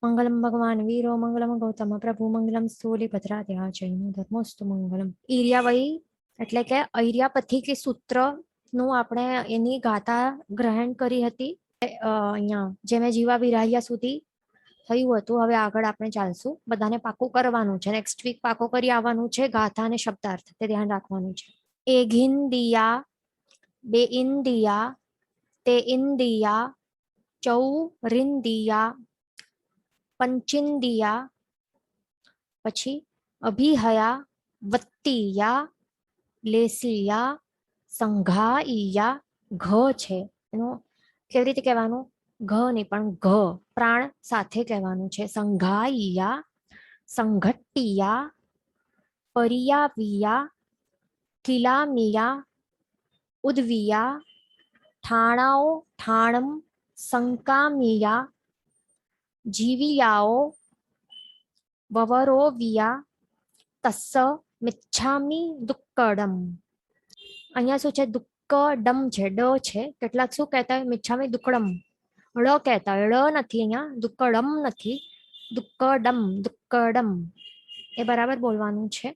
મંગલમ ભગવાન વીરો મંગલમ ગૌતમ પ્રભુ મંગલમ સ્થૂલિભદ્રાદ્યા જૈનો ધર્મોસ્તુ મંગલમ. ઈર્યાવઈ એટલે કે ઐર્યાપથી કે સૂત્ર નું આપણે એની ગાથા ગ્રહણ કરી હતી. અહીંયા જે મેં જીવા વિરાહ્યા સુધી થયું હતું. હવે આગળ આપણે ચાલશું. બધાને પાકું કરવાનું છે. નેક્સ્ટ વીક પાકું કરી આવવાનું છે. ગાથા અને શબ્દાર્થ તે ધ્યાન રાખવાનું છે. એઘિંદિયા, બે ઇન્દિયા, તે ઇન્દિયા, ચૌરિંદિયા, પંચિંદિયા, પછી અભિહયા, વત્તિયા, લેસિયા, સંઘાઈયા. ઘ છે એનો કેવી રીતે કહેવાનું? ઘ નહીં પણ ઘ પ્રાણ સાથે કહેવાનું છે. સંઘાઈયા, સંઘટ્ટિયા, પરિયાવિયા, કિલામિયા, ઉદવિયા, ઠાણાઓ, ઠાણમ, સંકામિયા, જીવિયાઓ, વવરોવિયા, તસ્સ મિચ્છામિ દુક્કડમ. અહીંયા શું છે? દુક્કડમ છે, ડ છે. કેટલાક શું કહેતા હોય? મિચ્છામિ દુક્કડમ, ળ કહેતા હોય. ળ નથી અહીંયા, દુક્કડમ નથી, દુક્કડમ, દુક્કડમ એ બરાબર બોલવાનું છે.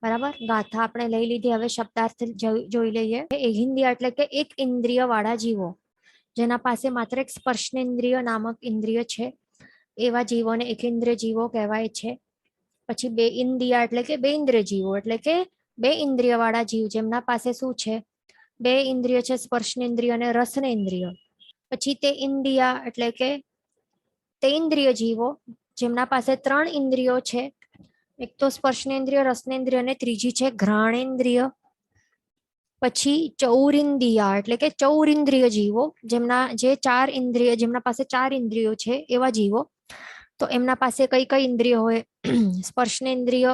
બરાબર. ગાથા આપણે લઈ લીધી. હવે શબ્દાર્થ જોઈ લઈએ. એ હિન્દી એટલે કે એક ઇન્દ્રિય વાળા જીવો, જેના પાસે માત્ર એક સ્પર્શનેન્દ્રિય નામક ઇન્દ્રિય છે, એવા જીવોને એકેન્દ્રિય જીવો કહેવાય છે. પછી બે ઇન્દ્રિયા એટલે કે બે ઇન્દ્રિય જીવો, એટલે કે બે ઇન્દ્રિય વાળા જીવ, જેમના પાસે શું છે? બે ઇન્દ્રિય છે, સ્પર્શનેન્દ્રિય અને રસનેન્દ્રિય. પછી તે ઇન્દ્રિયા એટલે કે તે ઇન્દ્રિય જીવો, જેમના પાસે ત્રણ ઇન્દ્રિયો છે. એક તો સ્પર્શનેન્દ્રિય, રસનેન્દ્રિય અને ત્રીજી છે ઘ્રાણેન્દ્રિય. પછી ચૌરિંદિયા એટલે કે ચૌરિંદ્રિય જીવો, જેમના પાસે ચાર ઇન્દ્રિયો છે, એવા જીવો. તો એમના પાસે કઈ કઈ ઇન્દ્રિય હોય? સ્પર્શનેન્દ્રિય,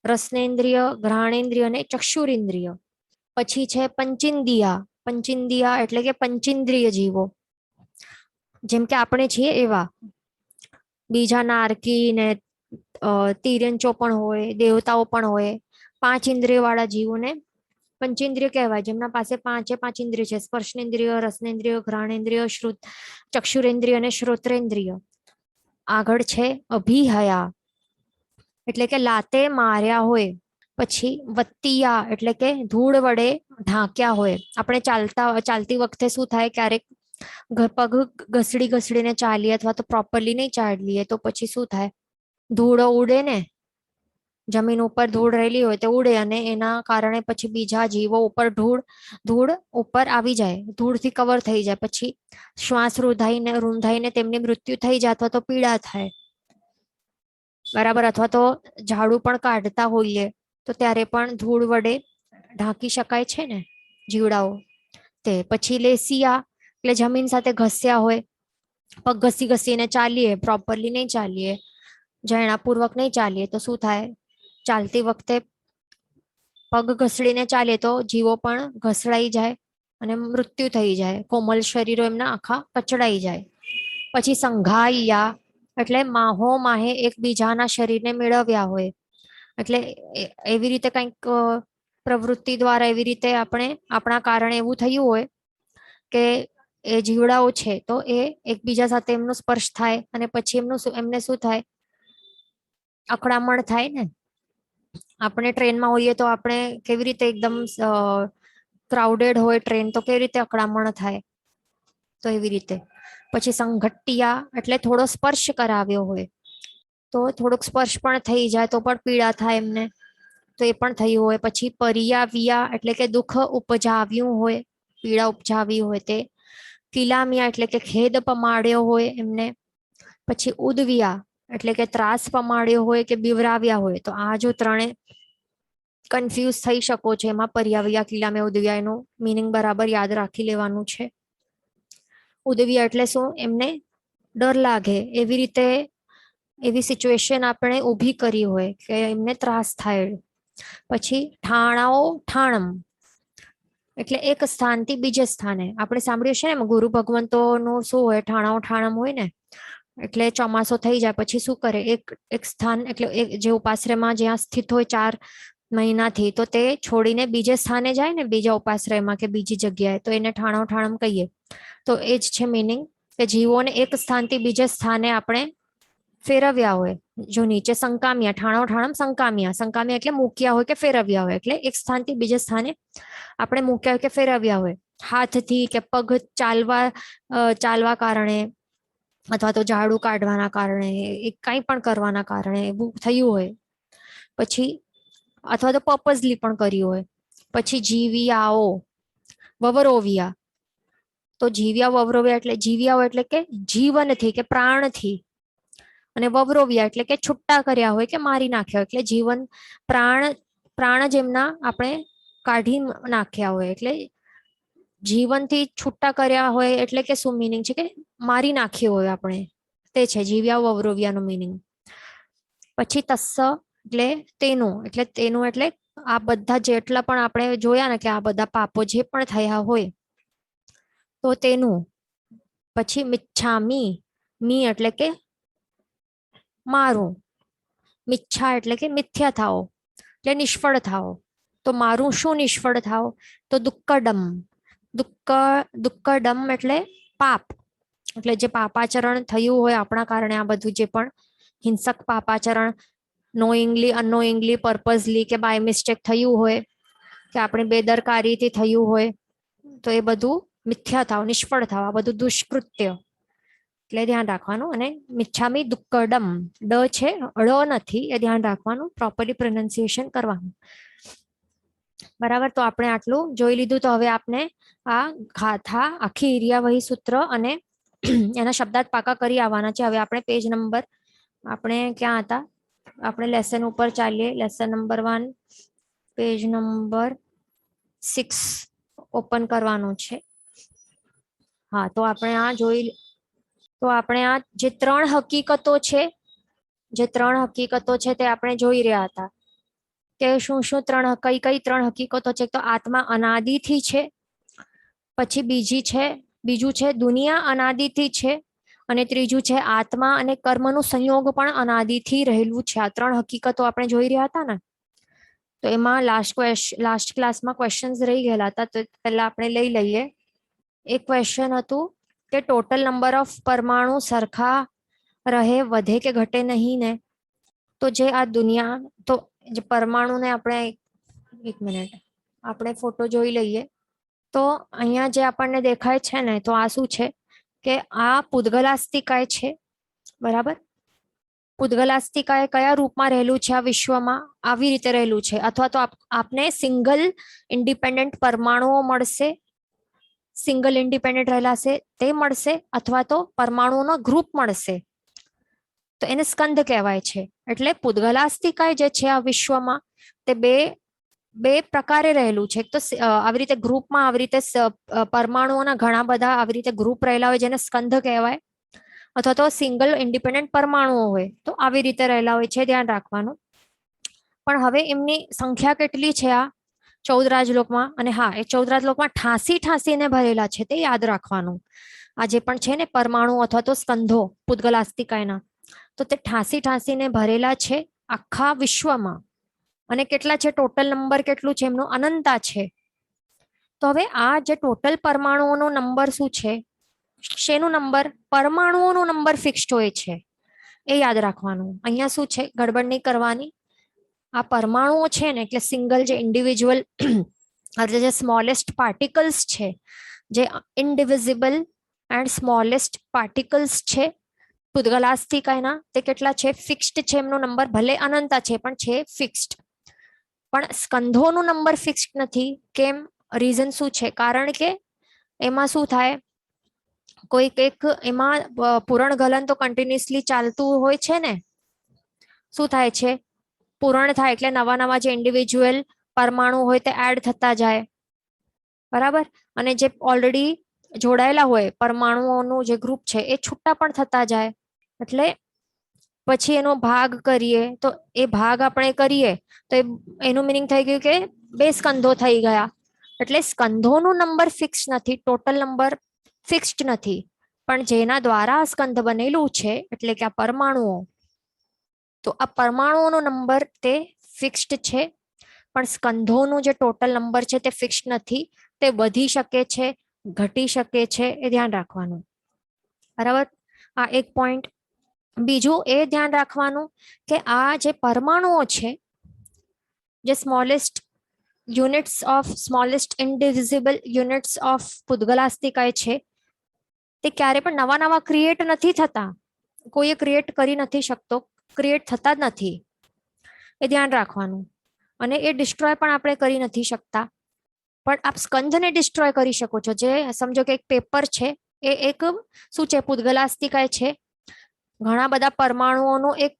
રસનેન્દ્રિય, ઘ્રાણેન્દ્રિય અને ચક્ષુરેન્દ્રિય. પછી છે પંચિંદિયા. પંચિંદિયા એટલે કે પંચેન્દ્રિય જીવો, જેમ કે આપણે છીએ એવા. બીજા નારકી ને તિર્યંચો પણ હોય, દેવતાઓ પણ હોય. પાંચ ઇન્દ્રિય વાળા જીવોને પંચેન્દ્રિય કહેવાય, જેમના પાસે પાંચ ઇન્દ્રિય છે: સ્પર્શનેન્દ્રિય, રસનેન્દ્રિય, ઘ્રાણેન્દ્રિય, ચક્ષુરેન્દ્રિય અને શ્રોત્રેન્દ્રિય. આગળ છે અભિહયા એટલે કે લાતે માર્યા હોય. પછી વત્તિયા એટલે કે ધૂળ વડે ઢાંક્યા હોય. આપણે ચાલતી વખતે શું થાય? ક્યારેક પગ ઘસડીને ચાલીએ અથવા તો પ્રોપરલી નહીં ચાલીએ તો પછી શું થાય? ધૂળો ઉડે ને, જમીન ઉપર ધૂળ રહેલી હોય તો ઉડે, અને એના કારણે પછી બીજા જીવો ઉપર ધૂળ ઉપર આવી જાય, ધૂળથી કવર થઈ જાય. પછી શ્વાસ રૂંધાઈને તેમની મૃત્યુ થઈ જાય અથવા તો પીડા થાય. બરાબર. અથવા તો ઝાડુ પણ કાઢતા હોઈએ તો ત્યારે પણ ધૂળ વડે ઢાંકી શકાય છે ને જીવડાઓ તે. પછી લેસિયા એટલે જમીન સાથે ઘસ્યા હોય, પગ ઘસીને ચાલીએ, પ્રોપરલી નહીં ચાલીએ, જણાપૂર્વક નહીં ચાલીએ તો શું થાય? ચાલતી વખતે પગ ઘસડીને ચાલીએ તો જીવો પણ ઘસડાઈ જાય અને મૃત્યુ થઈ જાય. કોમલ શરીરો એમના આખા કચડાઈ જાય. પછી સંઘાઈયા એટલે માહે એકબીજાના શરીરને મેળવ્યા હોય, એટલે એવી રીતે કંઈક પ્રવૃત્તિ દ્વારા એવી રીતે આપણા કારણે એવું થયું હોય કે એ જીવડાઓ છે તો એ એકબીજા સાથે એમનો સ્પર્શ થાય અને પછી એમને શું થાય? અકળામણ થાય ને. આપણે ટ્રેનમાં હોઈએ તો આપણે કેવી રીતે એકદમ ક્રાઉડેડ હોય ટ્રેન તો કેવી રીતે અકળામણ થાય? તો એવી રીતે. પછી સંઘટ્ટિયા એટલે થોડો સ્પર્શ કરાવ્યો હોય, તો થોડોક સ્પર્શ પણ થઈ જાય તો પણ પીડા થાય એમને, તો એ પણ થયું હોય. પછી પરિયાવિયા એટલે કે દુઃખ ઉપજાવ્યું હોય, પીડા ઉપજાવી હોય તે. કિલામિયા એટલે કે ખેદ પમાડ્યો હોય એમને. પછી ઉદવિયા એટલે કે ત્રાસ પમાડ્યો હોય કે બીવરાવ્યા હોય. તો આ જો ત્રણે કન્ફ્યુઝ થઈ શકો છો એમાં પરિયાવિયા, કિલામિયા, ઉદવિયા, એનું મિનિંગ બરાબર યાદ રાખી લેવાનું છે. ઉદવિયા એટલે શું? એમને ડર લાગે એવી રીતે, એવી સિચ્યુએશન આપણે ઊભી કરી હોય કે એમને ત્રાસ થાય. પછી ઠાણાઓ, ઠાણમ એટલે એક સ્થાનથી બીજે સ્થાને. આપણે સાંભળ્યું છે ને ગુરુ ભગવંતોનું શું હોય? ઠાણમ હોય ને. એટલે ચોમાસો થઈ જાય પછી શું કરે? એક સ્થાન એટલે જે ઉપાશ્રયમાં જ્યાં સ્થિત હોય 4 મહિનાથી, તો તે છોડીને બીજે સ્થાને જાય ને, બીજા ઉપાશ્રયમાં કે બીજી જગ્યાએ, તો એને ઠાણમ કહીએ. તો એ જ છે મિનિંગ કે જીવોને એક સ્થાનથી બીજે સ્થાને આપણે ફેરવ્યા હોય. જો નીચે સંકામ્યા, ઠાણો ઠાણમ સંકામ્યા, સંકામ્યા એટલે મૂક્યા હોય કે ફેરવ્યા હોય, એટલે એક સ્થાનથી બીજે સ્થાને આપણે મૂક્યા હોય કે ફેરવ્યા હોય. હાથથી કે પગ ચાલવા કારણે, અથવા તો ઝાડુ કાઢવાના કારણે, કંઈ પણ કરવાના કારણે એવું થયું હોય. પછી અથવા તો પર્પઝલી પણ કર્યું હોય. પછી જીવિયાઓ, વવરોવિયા, તો જીવ્યા વવરોવ્યા એટલે જીવ્યા એટલે કે જીવનથી કે પ્રાણથી, અને વવરોવ્યા એટલે કે છુટ્ટા કર્યા હોય કે મારી નાખ્યા હોય. એટલે જીવન પ્રાણ જેમના આપણે કાઢી નાખ્યા હોય, એટલે જીવનથી છૂટા કર્યા હોય એટલે કે શું મિનિંગ છે કે મારી નાખ્યો હોય આપણે, તે છે જીવ્યા વવરોવ્યાનું મિનિંગ. પછી તસ્સ એટલે તેનું એટલે આ બધા જેટલા પણ આપણે જોયા ને કે આ બધા પાપો જે પણ થયા હોય તો તેનું. પછી મિચ્છામી, મી એટલે કે મારું, મિચ્છા એટલે કે મિથ્યા થાઓ, એટલે નિષ્ફળ થાઓ. તો મારું શું નિષ્ફળ થાઓ? તો દુક્કડમ, દુક્કડમ એટલે પાપ, એટલે જે પાપાચરણ થયું હોય આપણા કારણે, આ બધું જે પણ હિંસક પાપાચરણ નોઈંગલી, અનનોઈંગલી, પર્પઝલી કે બાય મિસ્ટેક થયું હોય, કે આપણી બેદરકારીથી થયું હોય, તો એ બધું મિથ્યા થાવ, નિષ્ફળ થાવ, આ બધું દુષ્કૃત્ય, એટલે ધ્યાન રાખવાનું. અને મિચ્છામી દુક્કડમ, ડ છે, ળ નથી, એ ધ્યાન રાખવાનું, પ્રોપરલી પ્રોનાઉન્સિએશન કરવાનું. બરાબર, તો આપણે આટલું જોઈ લીધું. તો હવે આપણે આ ગાથા આખી ઇરિયાવહી સૂત્ર અને એના શબ્દાર્થ પાકા કરી આવવાના છે. હવે આપણે પેજ નંબર, આપણે ક્યાં હતા? આપણે લેસન ઉપર ચાલીએ. Lesson number 1, page number 6 open કરવાનું છે. હા, તો આપણે આ જોઈ, તો આપણે આ જે 3 હકીકતો છે, જે 3 હકીકતો છે તે આપણે જોઈ રહ્યા હતા કે શું શું કઈ 3 હકીકતો છે. તો આત્મા અનાદિથી છે, પછી બીજું છે દુનિયા અનાદિથી છે, અને ત્રીજું છે આત્મા અને કર્મનું સંયોગ પણ અનાદિથી રહેલું છે. આ 3 હકીકતો આપણે જોઈ રહ્યા હતા ને. તો એમાં લાસ્ટ ક્લાસમાં ક્વેશ્ચન્સ રહી ગયેલા હતા, તો પહેલા આપણે લઈ લઈએ. એક ક્વેશ્ચન હતું કે ટોટલ નંબર ઓફ પરમાણુ સરખા રહે, વધે કે ઘટે નહીં ને. તો જે આ દુનિયા, તો જે પરમાણુને આપણે, એક મિનિટ, આપણે ફોટો જોઈ લઈએ. તો અહીંયા જે આપણને દેખાય છે ને, તો આ શું છે કે આ પૂદગલાસ્તિકાય છે. બરાબર, પૂદગલાસ્તિકાય કયા રૂપમાં રહેલું છે આ વિશ્વમાં? આવી રીતે રહેલું છે. અથવા તો આપને સિંગલ ઇન્ડિપેન્ડન્ટ પરમાણુઓ મળશે, સિંગલ ઇન્ડિપેન્ડન્ટ રહેલા છે તે મળશે, અથવા તો પરમાણુઓનો ગ્રુપ મળશે, તો એને સ્કંદ કહેવાય છે. એટલે પૂદગલાસ્તિકાય જે છે આ વિશ્વમાં, તે બે પ્રકારે રહેલું છે. તો આવી રીતે ગ્રુપમાં, આવી રીતે પરમાણુઓના ઘણા બધા આવી રીતે ગ્રુપ રહેલા હોય, જેને સ્કંદ કહેવાય, અથવા તો સિંગલ ઇન્ડિપેન્ડન્ટ પરમાણુઓ હોય, તો આવી રીતે રહેલા હોય છે, ધ્યાન રાખવાનું. પણ હવે એમની સંખ્યા કેટલી છે આ 14 રાજલોકમાં? અને હા, એ 14 રાજલોકમાં ઠાંસીને ભરેલા છે, તે યાદ રાખવાનું. આ જે પણ છે ને પરમાણુ અથવા તો સ્કંધો પૂદગલાસ્તિકાયના, તો તે ઠાંસીને ભરેલા છે આખા વિશ્વમાં. અને કેટલા છે? ટોટલ નંબર કેટલું છે એમનું? અનંતા છે. તો હવે આ જે ટોટલ પરમાણુઓનો નંબર શું છે? શેનું નંબર? પરમાણુઓનો નંબર ફિક્સ્ડ હોય છે, એ યાદ રાખવાનું. અહીંયા શું છે, ગડબડ નહીં કરવાની. આ પરમાણુઓ છે ને, એટલે સિંગલ જે ઇન્ડિવિજ્યુઅલ, જે સ્મોલેસ્ટ પાર્ટિકલ્સ છે, જે ઇનડિવિઝિબલ એન્ડ સ્મોલેસ્ટ પાર્ટિકલ્સ છે પૂદગલાસ્તિકાયના, તે કેટલા છે? ફિક્સ્ડ છે. એમનો નંબર ભલે અનંતા છે, પણ છે ફિક્સ્ડ. પણ સ્કંધોનો નંબર ફિક્સ્ડ નથી. કેમ? રીઝન શું છે? કારણ કે એમાં શું થાય, કોઈક એક એમાં પૂરણ ગલન તો કન્ટિન્યુઅસલી ચાલતું હોય છે ને. શું થાય છે? પૂરણ થાય એટલે નવા જે ઇન્ડિવિજ્યુઅલ પરમાણુ હોય તે એડ થતા જાય. બરાબર, અને જે ઓલરેડી જોડાયેલા હોય પરમાણુઓનું જે ગ્રુપ છે, એ છૂટા પણ થતા જાય. એટલે પછી એનો ભાગ કરીએ, તો એ ભાગ આપણે કરીએ તો એનું મિનિંગ થઈ ગયું કે 2 સ્કંધો થઈ ગયા. એટલે સ્કંધોનો નંબર ફિક્સ નથી, ટોટલ નંબર ફિક્સ્ડ નથી, પણ જેના દ્વારા સ્કંધ બનેલું છે, એટલે કે આ પરમાણુઓ, તો આ પરમાણુઓનો નંબર તે ફિક્સ્ડ છે. પણ સ્કંધોનું જે ટોટલ નંબર છે તે ફિક્સ્ડ નથી, તે વધી શકે છે, ઘટી શકે છે, એ ધ્યાન રાખવાનું. બરાબર, આ એક પોઈન્ટ. બીજું એ ધ્યાન રાખવાનું કે આ જે પરમાણુઓ છે, જે સ્મોલેસ્ટ ઇન્ડિવિઝિબલ યુનિટ્સ ઓફ પૂતગલાસ્થિકાય છે, તે ક્યારે પણ નવા નવા ક્રિએટ નથી થતા. કોઈએ ક્રિએટ કરી નથી શકતો, ક્રિએટ થતા જ નથી, એ ધ્યાન રાખવાનું. અને એ ડિસ્ટ્રોય પણ આપણે કરી નથી શકતા. પણ આપ સ્કંધને ડિસ્ટ્રોય કરી શકો છો. જે સમજો કે એક પેપર છે, એ એક શું છે, પૂતગલાસ્થિકાય છે, ઘણા બધા પરમાણુઓનું એક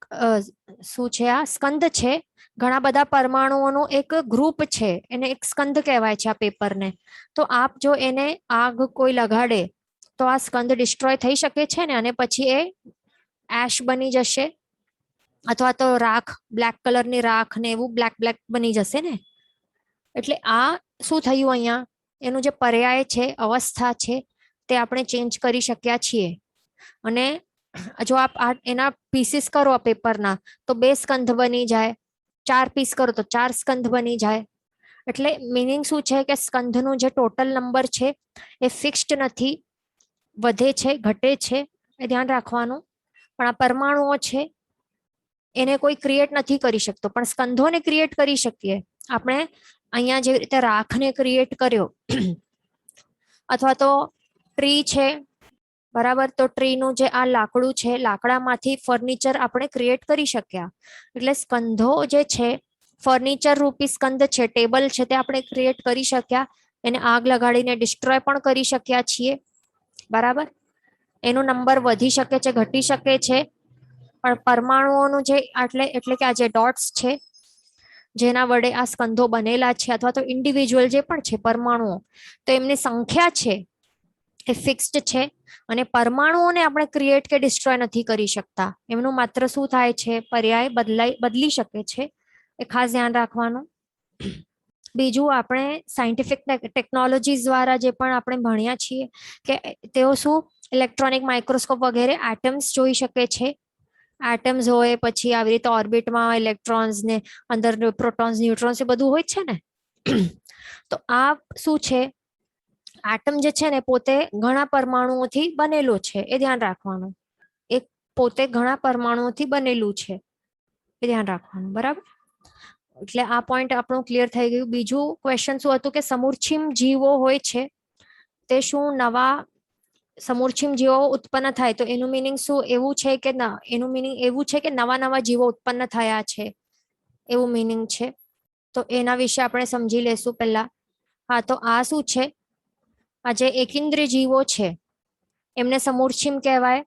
શું છે, આ સ્કંદ છે, ઘણા બધા પરમાણુઓનું એક ગ્રુપ છે, એને એક સ્કંદ કહેવાય છે આ પેપરને. તો આપ જો એને આગ કોઈ લગાડે તો આ સ્કંદ ડિસ્ટ્રોય થઈ શકે છે ને, અને પછી એ એશ બની જશે, અથવા તો રાખ, બ્લેક કલરની રાખ ને એવું બ્લેક બ્લેક બની જશે ને. એટલે આ શું થયું અહીંયા, એનું જે પર્યાય છે, અવસ્થા છે, તે આપણે ચેન્જ કરી શક્યા છીએ. અને જો આપ એના પીસીસ કરો આ પેપરના, તો 2 સ્કંધ બની જાય, 4 પીસ કરો તો 4 સ્કંધ બની જાય. એટલે મિનિંગ શું છે કે સ્કંધનું જે ટોટલ નંબર છે એ ફિક્સ્ડ નથી, વધે છે, ઘટે છે, એ ધ્યાન રાખવાનું. પણ આ પરમાણુઓ છે એને કોઈ ક્રિએટ નથી કરી શકતો, પણ સ્કંધોને ક્રિએટ કરી શકીએ આપણે. અહીંયા જેવી રીતે રાખને ક્રિએટ કર્યો, અથવા તો ટ્રી છે, બરાબર, તો ટ્રીનું જે આ લાકડું છે, લાકડામાંથી ફર્નિચર આપણે ક્રિએટ કરી શક્યા. એટલે સ્કંધો જે છે, ફર્નિચર રૂપી સ્કંદ છે, ટેબલ છે, તે આપણે ક્રિએટ કરી શક્યા. એને આગ લગાડીને ડિસ્ટ્રોય પણ કરી શક્યા છીએ, બરાબર. એનો નંબર વધી શકે છે, ઘટી શકે છે. પણ પરમાણુઓનું જે એટલે કે આ જે ડોટ્સ છે, જેના વડે આ સ્કંધો બનેલા છે, અથવા તો ઇન્ડિવિજ્યુઅલ જે પણ છે પરમાણુઓ, તો એમની સંખ્યા છે એ ફિક્સ્ડ છે. અને પરમાણુઓને આપણે ક્રિએટ કે ડિસ્ટ્રોય નથી કરી શકતા. એમનું માત્ર શું થાય છે, પર્યાય બદલી શકે છે, એ ખાસ ધ્યાન રાખવાનું. બીજું, આપણે સાયન્ટિફિક ટેકનોલોજીસ દ્વારા જે પણ આપણે ભણ્યા છીએ કે તેઓ શું ઇલેક્ટ્રોનિક માઇક્રોસ્કોપ વગેરે એટમ્સ જોઈ શકે છે. એટમ્સ હોય, પછી આવી રીતે ઓર્બિટમાં ઇલેક્ટ્રોન્સ ને અંદર પ્રોટોન્સ, ન્યુટ્રોન્સ, એ બધું હોય છે ને. તો આ શું છે, એટમ જે છે ને પોતે ઘણા પરમાણુઓથી બનેલો છે, એ ધ્યાન રાખવાનું. એક પોતે ઘણા પરમાણુઓથી બનેલું છે, એ ધ્યાન રાખવાનું, બરાબર. એટલે આ પોઈન્ટ આપણું ક્લિયર થઈ ગયું. બીજું ક્વેશ્ચન શું હતું કે સમૂર્છિમ જીવો હોય છે તે શું નવા સમૂર્છિમ જીવો ઉત્પન્ન થાય, તો એનું મિનિંગ શું એવું છે કે ના, એનું મિનિંગ એવું છે કે નવા નવા જીવો ઉત્પન્ન થયા છે, એવું મિનિંગ છે. તો એના વિશે આપણે સમજી લેશું પહેલા. હા, તો આ શું છે, આ જે એકેન્દ્રિય જીવો છે એમને સમૂર્છિમ કહેવાય.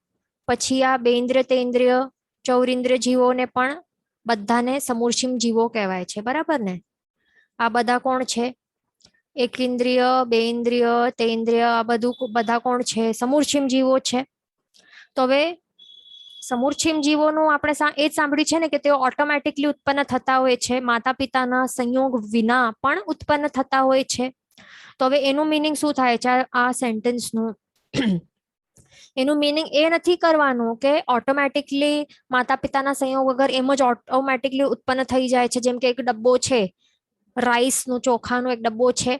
પછી આ બેન્દ્રિય, તેન્દ્રિય, ચૌરિન્દ્રિય જીવોને પણ બધાને સમૂર્છિમ જીવો કહેવાય છે, બરાબર ને. આ બધા કોણ છે, એકેન્દ્રિય, બેન્દ્રિય, તેન્દ્રિય, આ બધું બધા કોણ છે, સમૂર્છિમ જીવો છે. તો હવે સમૂર્છિમ જીવોનું આપણે એ જ સાંભળ્યું છે ને કે તેઓ ઓટોમેટિકલી ઉત્પન્ન થતા હોય છે, માતા પિતાના સંયોગ વિના પણ ઉત્પન્ન થતા હોય છે. તો હવે એનું મિનિંગ શું થાય છે આ સેન્ટેન્સનું? એનું મિનિંગ એ નથી કરવાનું કે ઓટોમેટિકલી માતા પિતાના સંયોગ વગર એમ જ ઓટોમેટિકલી ઉત્પન્ન થઈ જાય છે. જેમ કે એક ડબ્બો છે, રાઈસનું, ચોખાનો એક ડબ્બો છે,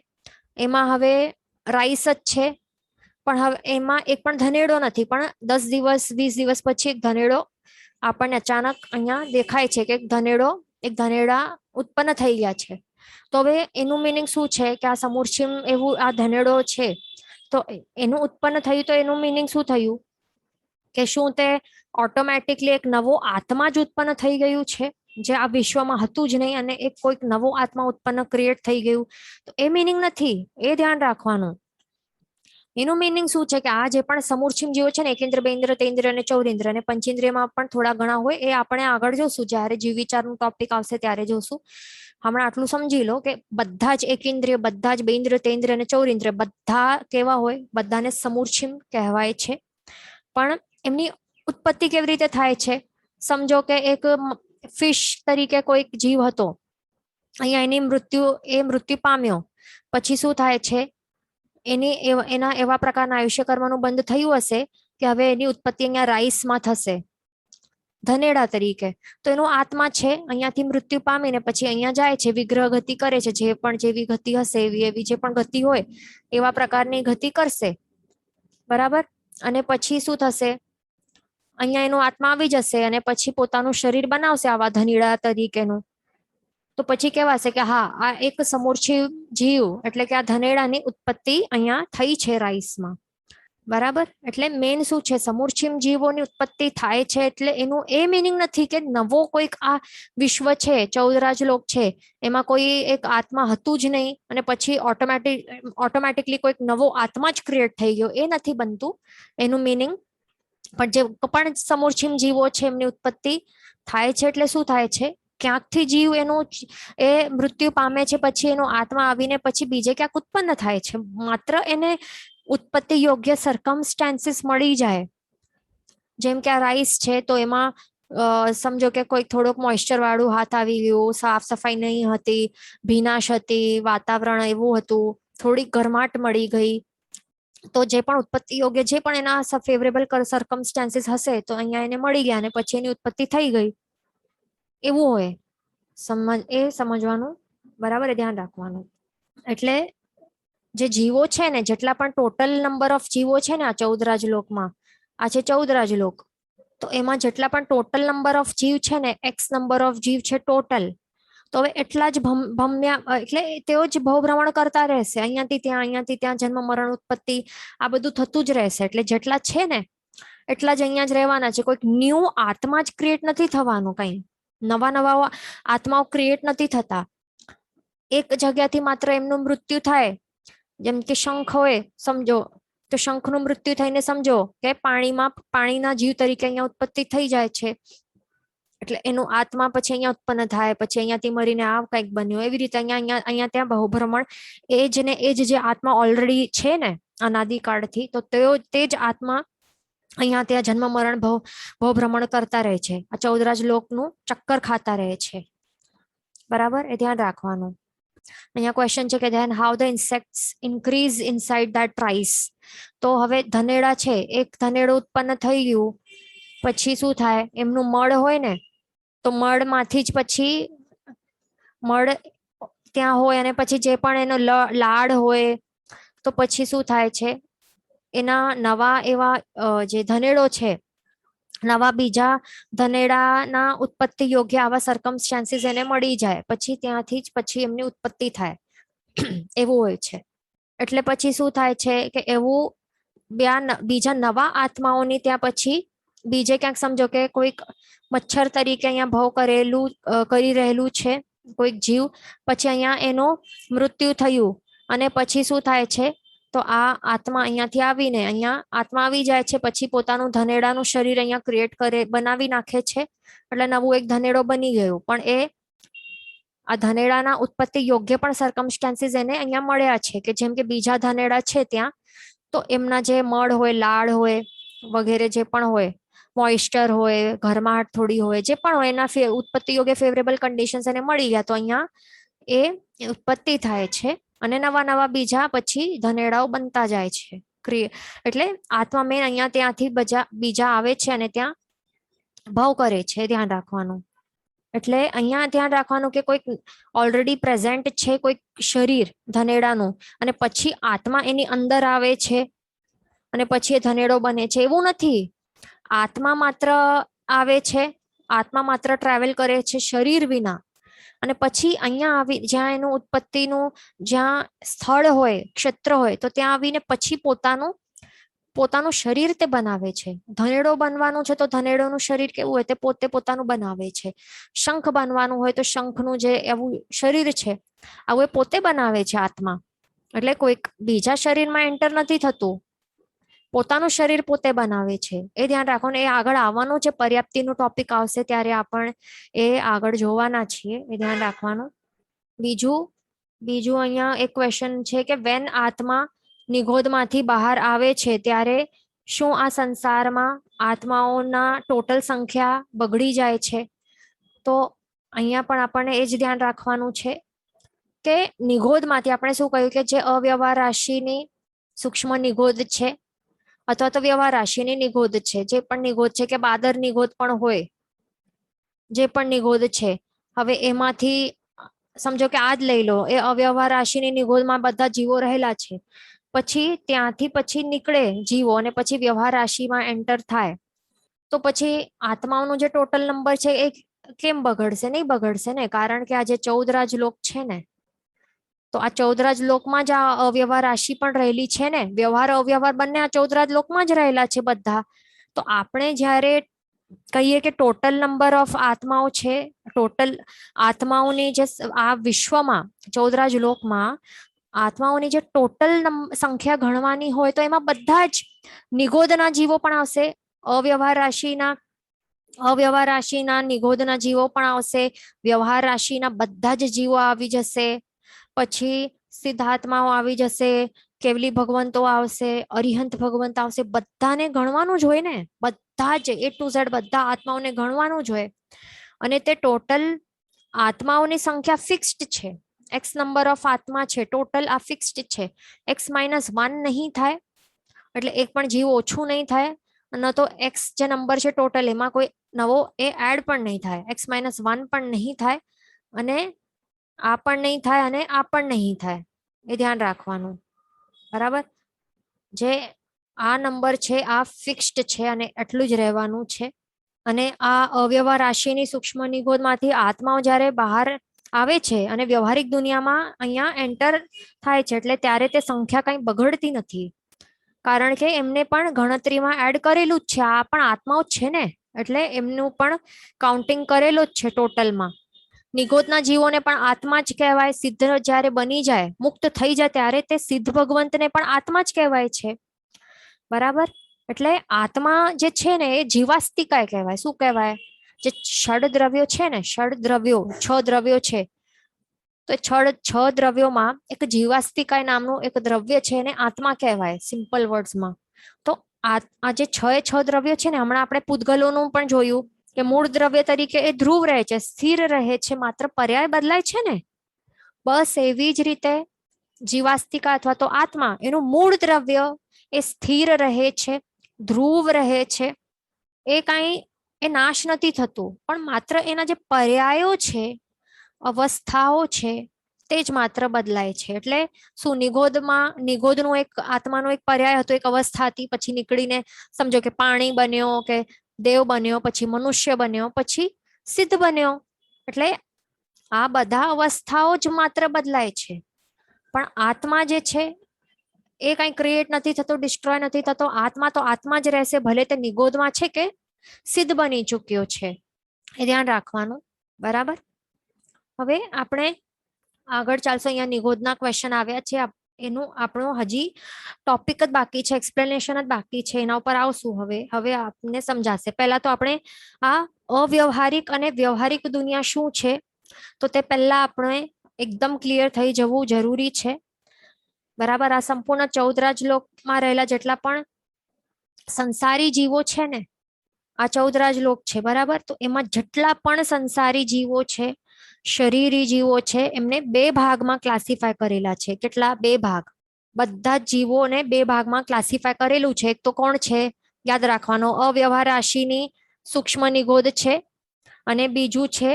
એમાં હવે રાઈસ જ છે, પણ હવે એમાં એક પણ ધનેડો નથી. પણ 10 દિવસ 20 દિવસ પછી એક ધનેડો આપણને અચાનક અહીંયા દેખાય છે કે એક ધનેડા ઉત્પન્ન થઈ ગયા છે. તો હવે એનું મિનિંગ શું છે કે આ સમૂર્છિમ એવું આ ધનેડો છે, તો એનું ઉત્પન્ન થયું, તો એનું મિનિંગ શું થયું કે શું તે ઓટોમેટિકલી એક નવો આત્મા જ ઉત્પન્ન થઈ ગયું છે, જે આ વિશ્વમાં હતું જ નહીં, અને એક કોઈક નવો આત્મા ઉત્પન્ન ક્રિએટ થઈ ગયું? તો એ મિનિંગ નથી, એ ધ્યાન રાખવાનું. એનું મિનિંગ શું છે કે આ જે પણ સમૂર્છિમ જીવો છે ને, એકેન્દ્ર, બેન્દ્ર, તેન્દ્ર અને ચૌરિન્દ્ર અને પંચેન્દ્રિયમાં પણ થોડા ઘણા હોય, એ આપણે આગળ જોશું, જ્યારે જીવ વિચારનું ટોપિક આવશે ત્યારે જોશું. હમણાં આટલું સમજી લો કે બધા જ એકેન્દ્રિય, બધા જ બેન્દ્ર, તેન્દ્ર અને ચૌરિન્દ્ર બધા કેવા હોય, બધાને સમૂર્છિમ કહેવાય છે. પણ એમની ઉત્પત્તિ કેવી રીતે થાય છે? સમજો કે એક ફિશ તરીકે કોઈક જીવ હતો, અહીંયા એ મૃત્યુ પામ્યો, પછી શું થાય છે, એના એવા પ્રકારના આયુષ્ય કરવાનું બંધ થયું હશે કે હવે એની ઉત્પત્તિ અહીંયા રાઈસમાં થશે, ધનેડા તરીકે. તો એનો આત્મા છે, અહીંયાથી મૃત્યુ પામીને પછી અહીંયા જાય છે, વિગ્રહ ગતિ કરે છે, જે પણ જેવી ગતિ હશે એવી જે પણ ગતિ હોય એવા પ્રકારની ગતિ કરશે, બરાબર. અને પછી શું થશે, અહીંયા એનો આત્મા આવી જશે અને પછી પોતાનું શરીર બનાવશે આવા ધનીડા તરીકેનું. તો પછી કહેવાશે કે હા આ એક સમૂર્છિ જીવ એટલે કે આ ધનેડાની ઉત્પત્તિ અહીંયા થઈ છે રાઈસમાં. બરાબર. એટલે મેન શું છે, સમૂર્છિમ જીવોની ઉત્પત્તિ થાય છે એટલે એનું એ મિનિંગ નથી કે નવો કોઈક આ વિશ્વ છે, ચૌદરાજ લોક છે, એમાં કોઈ એક આત્મા હતું જ નહીં અને પછી ઓટોમેટિકલી કોઈક નવો આત્મા જ ક્રિએટ થઈ ગયો, એ નથી બનતું એનું મિનિંગ. પણ જે પણ સમૂર્છિમ જીવો છે એમની ઉત્પત્તિ થાય છે એટલે શું થાય છે, ક્યાંકથી જીવ એનું એ મૃત્યુ પામે છે, પછી એનો આત્મા આવીને પછી બીજે ક્યાંક ઉત્પન્ન થાય છે. માત્ર એને ઉત્પત્તિ યોગ્ય સરકમસ્ટાન્સીસ મળી જાય. જેમ કે આ રાઈસ છે તો એમાં સમજો કે કોઈ થોડોક મોઇશ્ચર વાળું હાથ આવી ગયું, સાફ સફાઈ નહીં હતી, ભીનાશ હતી, વાતાવરણ એવું હતું, થોડીક ગરમાટ મળી ગઈ, તો જે પણ ઉત્પત્તિ યોગ્ય જે પણ એના ફેવરેબલ સરકમસ્ટાન્સીસ હશે તો અહીંયા એને મળી ગયા અને પછી એની ઉત્પત્તિ થઈ ગઈ, એવું હોય. સમજવાનું, બરાબર, એ ધ્યાન રાખવાનું. એટલે જે જીવો છે ને, જેટલા પણ ટોટલ નંબર ઓફ જીવો છે ને આ 14 રાજલોકમાં, આ છે 14 રાજલોક, તો એમાં જેટલા પણ ટોટલ નંબર ઓફ જીવ છે ને, એક્સ નંબર ઓફ જીવ છે ટોટલ, તો હવે એટલા જ ભમ્યા એટલે તેઓ જ ભવભ્રમણ કરતા રહેશે, અહીંયાથી ત્યાં જન્મ મરણ ઉત્પત્તિ આ બધું થતું જ રહેશે. એટલે જેટલા છે ને એટલા જ અહીંયા જ રહેવાના છે. કોઈક ન્યૂ આત્મા જ ક્રિએટ નથી થવાનું, કઈ નવા નવા આત્માઓ ક્રિએટ નથી થતા. એક જગ્યાથી માત્ર એમનું મૃત્યુ થાય, જેમ કે શંખ હોય સમજો, તો શંખનું મૃત્યુ થઈને સમજો કે પાણીના જીવ તરીકે અહીંયા ઉત્પત્તિ થઈ જાય છે, એટલે એનું આત્મા પછી અહીંયા ઉત્પન્ન થાય, પછી અહીંયાથી મરીને આ કંઈક બન્યું, એવી રીતે અહીંયા ત્યાં બહુભ્રમણ એ જ જે આત્મા ઓલરેડી છે ને અનાદિકાળથી, તો તે જ આત્મા અહીંયા ત્યાં જન્મ મરણ ભવભ્રમણ કરતા રહે છે, આ 14 રાજલોકનું ચક્કર ખાતા રહે છે. બરાબર, એ ધ્યાન રાખવાનું. અહીંયા ક્વેશ્ચન છે કે then how the insects increase inside that rice. તો હવે ધનેડા છે, એક ધનેડું ઉત્પન્ન થઈ ગયું, પછી શું થાય, એમનું મળ હોય ને, તો મળમાંથી જ પછી મળ ત્યાં હોય અને પછી જે પણ એનો લાડ હોય, તો પછી શું થાય છે, એના નવા એવા જે ધનેડો છે, નવા બીજા ધનેડાના ઉત્પત્તિ યોગ્ય આવા સરકમસ્ટાન્સીસ એને મળી જાય, પછી ત્યાંથી જ પછી એમની ઉત્પત્તિ થાય, એવું હોય છે. એટલે પછી શું થાય છે કે એવું બીજા નવા આત્માઓની ત્યાં પછી બીજે ક્યાંક સમજો કે કોઈક મચ્છર તરીકે અહીંયા ભવ કરી રહેલું છે કોઈક જીવ, પછી અહીંયા એનું મૃત્યુ થયું અને પછી શું થાય છે, તો આ આત્મા અહીંયાથી આવીને અહીંયા આત્મા આવી જાય છે, પછી પોતાનું ધનેડાનું શરીર અહીંયા ક્રિએટ બનાવી નાખે છે, એટલે નવું એક ધનેડો બની ગયું. પણ એ આ ધનેડાના ઉત્પત્તિ યોગ્ય પણ સરકમસ્ટાન્સીસ એને અહીંયા મળ્યા છે, કે જેમ કે બીજા ધનેડા છે ત્યાં, તો એમના જે મળ હોય, લાળ હોય વગેરે જે પણ હોય, મોઇસ્ચર હોય, ઘરમાટ થોડી હોય, જે પણ હોય એના ઉત્પત્તિ યોગ્ય ફેવરેબલ કન્ડિશન્સ એને મળી ગયા, તો અહીંયા એ ઉત્પત્તિ થાય છે અને નવા નવા બીજા પછી ધનેડાઓ બનતા જાય છે. એટલે આત્મા મેન અહીંયા ત્યાંથી બીજા આવે છે અને ત્યાં ભાવ કરે છે, ધ્યાન રાખવાનું. એટલે અહીંયા ધ્યાન રાખવાનું કે કોઈક ઓલરેડી પ્રેઝન્ટ છે કોઈક શરીર ધનેડાનું, અને પછી આત્મા એની અંદર આવે છે અને પછી એ ધનેડો બને છે, એવું નથી. આત્મા માત્ર આવે છે, આત્મા માત્ર ટ્રાવેલ કરે છે શરીર વિના, અને પછી અહીંયા આવી જ્યાં એનું ઉત્પત્તિનું જ્યાં સ્થળ હોય, ક્ષેત્ર હોય, તો ત્યાં આવીને પછી પોતાનું શરીર તે બનાવે છે. ધનેડો બનવાનું છે તો ધનેડોનું શરીર કેવું હોય તે પોતે પોતાનું બનાવે છે. શંખ બનવાનું હોય તો શંખનું જે એવું શરીર છે આવું એ પોતે બનાવે છે આત્મા. એટલે કોઈક બીજા શરીરમાં એન્ટર નથી થતું, પોતાનું શરીર પોતે બનાવે છે, એ ધ્યાન રાખવાનું. એ આગળ આવવાનું છે, પર્યાપ્તિનું ટોપિક આવશે ત્યારે આપણે એ આગળ જોવાના છીએ, એ ધ્યાન રાખવાનું. બીજું અહીંયા એક ક્વેશ્ચન છે કે વેન આત્મા નિગોદમાંથી બહાર આવે છે ત્યારે શું આ સંસારમાં આત્માઓના ટોટલ સંખ્યા બગડી જાય છે? તો અહીંયા પણ આપણને એ જ ધ્યાન રાખવાનું છે કે નિગોદમાંથી આપણે શું કહ્યું કે જે અવ્યવહાર રાશિની સૂક્ષ્મ નિગોદ છે અથવા તો વ્યવહાર રાશિની નિગોદ છે, જે પણ નિગોદ છે, કે બાદર નિગોદ પણ હોય, જે પણ નિગોદ છે, હવે એમાંથી સમજો કે આ જ લઈ લો, એ અવ્યવહાર રાશિની નિગોદમાં બધા જીવો રહેલા છે, પછી ત્યાંથી પછી નીકળે જીવો અને પછી વ્યવહાર રાશિમાં એન્ટર થાય, તો પછી આત્માઓનો જે ટોટલ નંબર છે એ કેમ બગડશે? નહીં બગડશે ને, કારણ કે આ જે 14 રાજલોક છે ને, તો આ 14 રાજલોકમાં જ આ અવ્યવહાર રાશિ પણ રહેલી છે ને. વ્યવહાર અવ્યવહાર બંને આ 14 રાજલોકમાં જ રહેલા છે બધા. તો આપણે જ્યારે કહીએ કે ટોટલ નંબર ઓફ આત્માઓ છે, ટોટલ આત્માઓની જે આ વિશ્વમાં 14 રાજલોકમાં આત્માઓની જે ટોટલ સંખ્યા ગણવાની હોય તો એમાં બધા જ નિગોદના જીવો પણ આવશે, અવ્યવહાર રાશિના નિગોદના જીવો પણ આવશે, વ્યવહાર રાશિના બધા જ જીવો આવી જશે, પછી સિદ્ધાત્માઓ આવી જશે, કેવલી ભગવંતો આવશે, અરિહંત ભગવંત આવશે. બધાને ગણવાનું જ હોય ને, બધા જ A to Z બધા આત્માઓને ગણવાનું જ હોય. અને તે ટોટલ આત્માઓની સંખ્યા ફિક્સ્ડ છે. એક્સ નંબર ઓફ આત્મા છે ટોટલ, આ ફિક્સ્ડ છે. X-1 નહીં થાય, એટલે એક પણ જીવ ઓછું નહીં થાય, ન તો એક્સ જે નંબર છે ટોટલ એમાં કોઈ નવો એ એડ પણ નહીં થાય, X-1 પણ નહીં થાય, અને આ પણ નહીં થાય અને આ પણ નહીં થાય. એ ધ્યાન રાખવાનું, બરાબર. જે આ નંબર છે આ ફિક્સ્ડ છે અને એટલું જ રહેવાનું છે. અને આ અવ્યવહાર રાશિની સૂક્ષ્મ નિગોદમાંથી આત્માઓ જ્યારે બહાર આવે છે અને વ્યવહારિક દુનિયામાં અહીંયા એન્ટર થાય છે, એટલે ત્યારે તે સંખ્યા કંઈ બગડતી નથી, કારણ કે એમને પણ ગણતરીમાં એડ કરેલું જ છે. આ પણ આત્માઓ જ છે ને, એટલે એમનું પણ કાઉન્ટિંગ કરેલું જ છે ટોટલમાં. નિગોદના જીવોને પણ આત્મા જ કહેવાય. સિદ્ધ જ્યારે બની જાય, મુક્ત થઈ જાય, ત્યારે તે સિદ્ધ ભગવંતને પણ આત્મા જ કહેવાય છે, બરાબર. એટલે આત્મા જે છે ને એ જીવાસ્તિકાય કહેવાય. શું કહેવાય? જે ષડ દ્રવ્યો છે ને, ષડ દ્રવ્યો 6 દ્રવ્યો છે, તો 6 દ્રવ્યોમાં એક જીવાસ્તિકાય નામનું એક દ્રવ્ય છે, એને આત્મા કહેવાય સિમ્પલ વર્ડ્સમાં. તો આ જે 6 દ્રવ્યો છે ને, હમણાં આપણે પૂતગલોનું પણ જોયું કે મૂળ દ્રવ્ય તરીકે એ ધ્રુવ રહે છે, સ્થિર રહે છે, માત્ર પર્યાય બદલાય છે ને. બસ એવી જ રીતે જીવાસ્તિકા અથવા તો આત્મા, એનું મૂળ દ્રવ્ય એ સ્થિર રહે છે, ધ્રુવ રહે છે, એ કાંઈ એ નાશ નથી થતું, પણ માત્ર એના જે પર્યાયો છે, અવસ્થાઓ છે, તે જ માત્ર બદલાય છે. એટલે શું, નિગોદનું એક આત્માનો એક પર્યાય હતો, એક અવસ્થા હતી, પછી નીકળીને સમજો કે પાણી બન્યો, કે દેવ બન્યો, પછી મનુષ્ય બન્યો, પછી સિદ્ધ બન્યો. એટલે આ બધા અવસ્થાઓ જ માત્ર બદલાય છે, પણ આત્મા જે છે એ કઈ ક્રિએટ નથી થતો, ડિસ્ટ્રોય નથી થતો. આત્મા તો આત્મા જ રહેશે, ભલે તે નિગોદમાં છે કે સિદ્ધ બની ચૂક્યો છે. એ ધ્યાન રાખવાનું, બરાબર. હવે આપણે આગળ ચાલશું. અહીંયા નિગોદના ક્વેશ્ચન આવ્યા છે, એનું આપણું હજી ટોપિક જ બાકી છે, એક્સપ્લેનેશન જ બાકી છે, એના ઉપર આવશું. હવે આપને સમજાશે. પહેલા તો આપણે આ અવ્યવહારિક અને વ્યવહારિક દુનિયા શું છે, તો તે પહેલા આપણે એકદમ ક્લિયર થઈ જવું જરૂરી છે, બરાબર. આ સંપૂર્ણ 14 રાજલોકમાં રહેલા જેટલા પણ સંસારી જીવો છે ને, આ 14 રાજલોક છે, બરાબર. તો એમાં જેટલા પણ સંસારી જીવો છે, શરીરી જીવો છે, એમને 2 ભાગમાં ક્લાસિફાય કરેલા છે. કેટલા? 2 ભાગ. બધા જ જીવોને 2 ભાગમાં ક્લાસિફાય કરેલું છે. એક તો કોણ છે? યાદ રાખવાનો, અવ્યવહાર રાશિની સૂક્ષ્મ નિગોદ છે, અને બીજું છે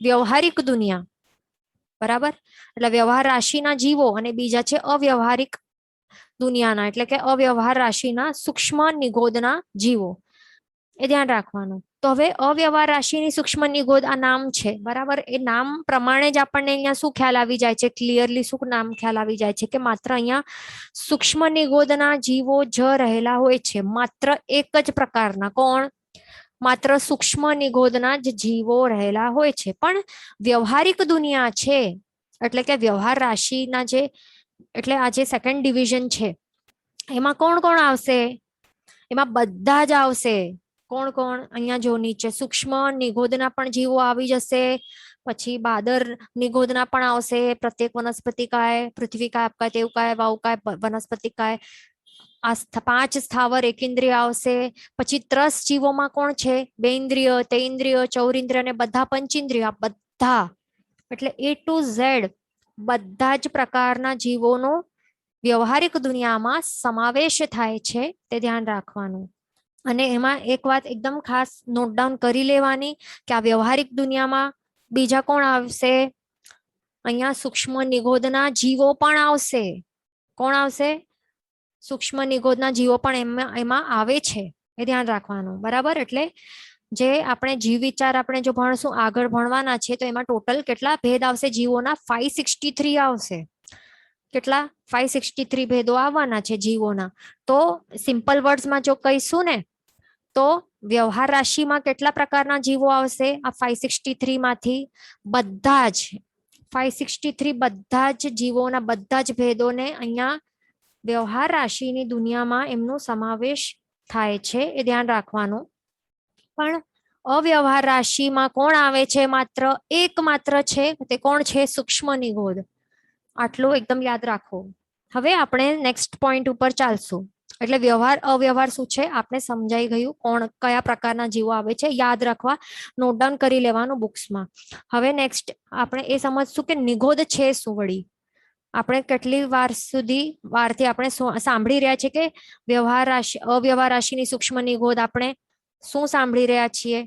વ્યવહારિક દુનિયા, બરાબર. એટલે વ્યવહાર રાશિના જીવો અને બીજા છે અવ્યવહારિક દુનિયાના, એટલે કે અવ્યવહાર રાશિના સૂક્ષ્મ નિગોદના જીવો. એ ધ્યાન રાખવાનું. તો હવે અવ્યવહાર રાશિની સૂક્ષ્મ નિગોદ આ નામ છે, બરાબર. એ નામ પ્રમાણે જ આપણને અહીંયા શું ખ્યાલ આવી જાય છે, ક્લિયરલી શું નામ ખ્યાલ આવી જાય છે કે માત્ર અહીંયા સૂક્ષ્મ નિગોદના જીવો જ રહેલા હોય છે, માત્ર એક જ પ્રકારના. કોણ? માત્ર સૂક્ષ્મ નિગોદના જ જીવો રહેલા હોય છે. પણ વ્યવહારિક દુનિયા છે, એટલે કે વ્યવહાર રાશિના જે, એટલે આ જે સેકન્ડ ડિવિઝન છે, એમાં કોણ કોણ આવશે? એમાં બધા જ આવશે. કોણ કોણ? અહીંયા જો નીચે સૂક્ષ્મ નિગોદના પણ જીવો આવી જશે, પછી બાદર નિગોદના પણ આવશે, પ્રત્યેક વનસ્પતિકાય, પૃથ્વીકાય, આપકાય, તેવકાય, વાવકાય, વનસ્પતિકાય, આ 5 સ્થાવર એકેન્દ્રિય આવશે. પછી 3 જીવોમાં કોણ છે? 2 ઇન્દ્રિય, 3 ઇન્દ્રિય, 4 ઇન્દ્રિય અને બધા પંચેન્દ્રિય, બધા. એટલે A to Z બધા જ પ્રકારના જીવોનો વ્યવહારિક દુનિયામાં સમાવેશ થાય છે, તે ધ્યાન રાખવાનું. અને એમાં એક વાત એકદમ ખાસ નોટ ડાઉન કરી લેવાની કે આ વ્યવહારિક દુનિયામાં બીજા કોણ આવશે? અહીંયા સૂક્ષ્મ નિગોદના જીવો પણ આવશે. કોણ આવશે? સૂક્ષ્મ નિગોદના જીવો પણ એમાં આવે છે, એ ધ્યાન રાખવાનું, બરાબર. એટલે જે આપણે જીવ વિચાર આપણે જો ભણશું, આગળ ભણવાના છે, તો એમાં ટોટલ કેટલા ભેદ આવશે જીવોના? 563 આવશે. કેટલા? 563 ભેદો આવવાના છે જીવોના. તો સિમ્પલ વર્ડ્સમાં જો કહીશું ને, તો વ્યવહાર રાશિમાં કેટલા પ્રકારના જીવો આવશે આ 563 માંથી? બધા જ 563 બધા જ જીવોના બધા જ ભેદોને અહીંયા વ્યવહાર રાશિની દુનિયામાં એમનો સમાવેશ થાય છે, એ ધ્યાન રાખવાનું. પણ અવ્યવહાર રાશિમાં કોણ આવે છે? માત્ર એકમાત્ર છે, તે કોણ છે? સૂક્ષ્મ નિગોદ. આટલું એકદમ યાદ રાખો. હવે આપણે નેક્સ્ટ પોઈન્ટ ઉપર ચાલશું. એટલે વ્યવહાર અવ્યવહાર શું છે આપણે સમજાઈ ગયું, કોણ કયા પ્રકારના જીવો આવે છે, યાદ રાખવા, નોટ ડાઉન કરી લેવાનું બુક્સમાં. હવે નેક્સ્ટ આપણે એ સમજશું કે નિગોદ છે શું. વળી આપણે કેટલી વારથી આપણે સાંભળી રહ્યા છે કે વ્યવહાર રાશિ અવ્યવહાર રાશિની સૂક્ષ્મ નિગોદ આપણે શું સાંભળી રહ્યા છીએ?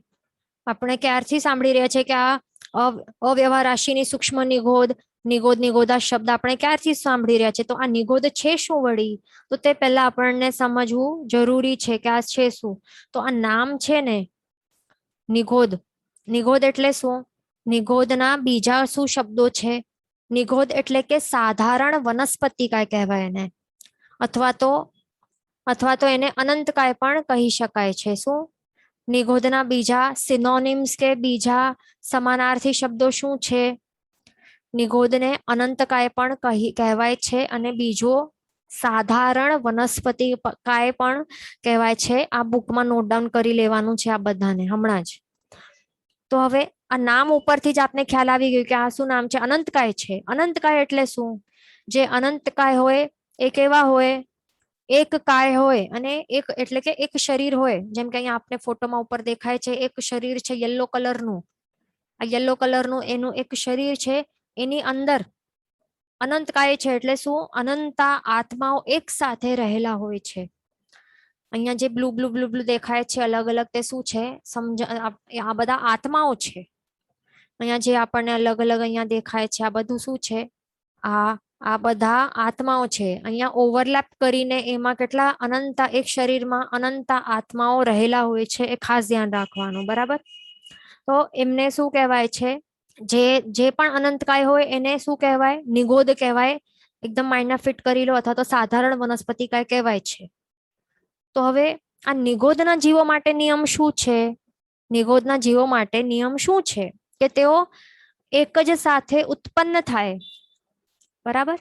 આપણે ક્યારથી સાંભળી રહ્યા છે કે આ અવ્યવહાર રાશિની સૂક્ષ્મ નિગોદ, નિગોદા શબ્દ આપણે ક્યારથી સાંભળી રહ્યા છે? તો આ નિગોદ છે શું વળી? તો તે પહેલા આપણને સમજવું જરૂરી છે કે આ છે શું. તો આ નામ છે ને નિગોદ, નિગોદ એટલે શું? નિગોદના બીજા શું શબ્દો છે? નિગોદ એટલે કે સાધારણ વનસ્પતિકાય કહેવાય એને, અથવા તો એને અનંતકાય પણ કહી શકાય છે. શું? નિગોદના બીજા સિનોનિમ્સ કે બીજા સમાનાર્થી શબ્દો શું છે? નિગોદને અનંતકાય પણ કહેવાય છે અને બીજો સાધારણ વનસ્પતિ કાય પણ કહેવાય છે. આ બુકમાં નોટ ડાઉન કરી લેવાનું છે આ બધાને હમણાં જ. તો હવે આ નામ ઉપરથી જ આપને ખ્યાલ આવી ગયું કે આ શું નામ છે? અનંતકાય છે. અનંતકાય એટલે શું? જે અનંતકાય હોય એ કેવા હોય? એક કાય હોય અને એક એટલે કે એક શરીર હોય. જેમ કે અહીંયા આપને ફોટોમાં ઉપર દેખાય છે એક શરીર છે યલો કલરનું. આ યલો કલરનું એનું એક શરીર છે, એની અંદર અનંતકાય છે એટલે શું? અનંતા આત્માઓ એક સાથે રહેલા હોય છે. અહીંયા જે બ્લુ બ્લુ બ્લુ બ્લુ દેખાય છે અલગ અલગ, તે શું છે? આ બધા આત્માઓ છે. અહીંયા જે આપણને અલગ અલગ અહીંયા દેખાય છે આ બધું શું છે? આ બધા આત્માઓ છે. અહીંયા ઓવરલેપ કરીને એમાં કેટલા અનંતા, એક શરીરમાં અનંતા આત્માઓ રહેલા હોય છે, એ ખાસ ધ્યાન રાખવાનું, બરાબર. તો એમને શું કહેવાય છે? જે પણ અનંતકાય હોય એને શું કહેવાય? નિગોદ કહેવાય. એકદમ માઇન્ડમાં ફિટ કરી લો, અથવા તો સાધારણ વનસ્પતિકાય કહેવાય છે. તો હવે આ નિગોદના જીવો માટે નિયમ શું છે? નિગોદના જીવો માટે નિયમ શું છે? કે તેઓ એક જ સાથે ઉત્પન્ન થાય, બરાબર.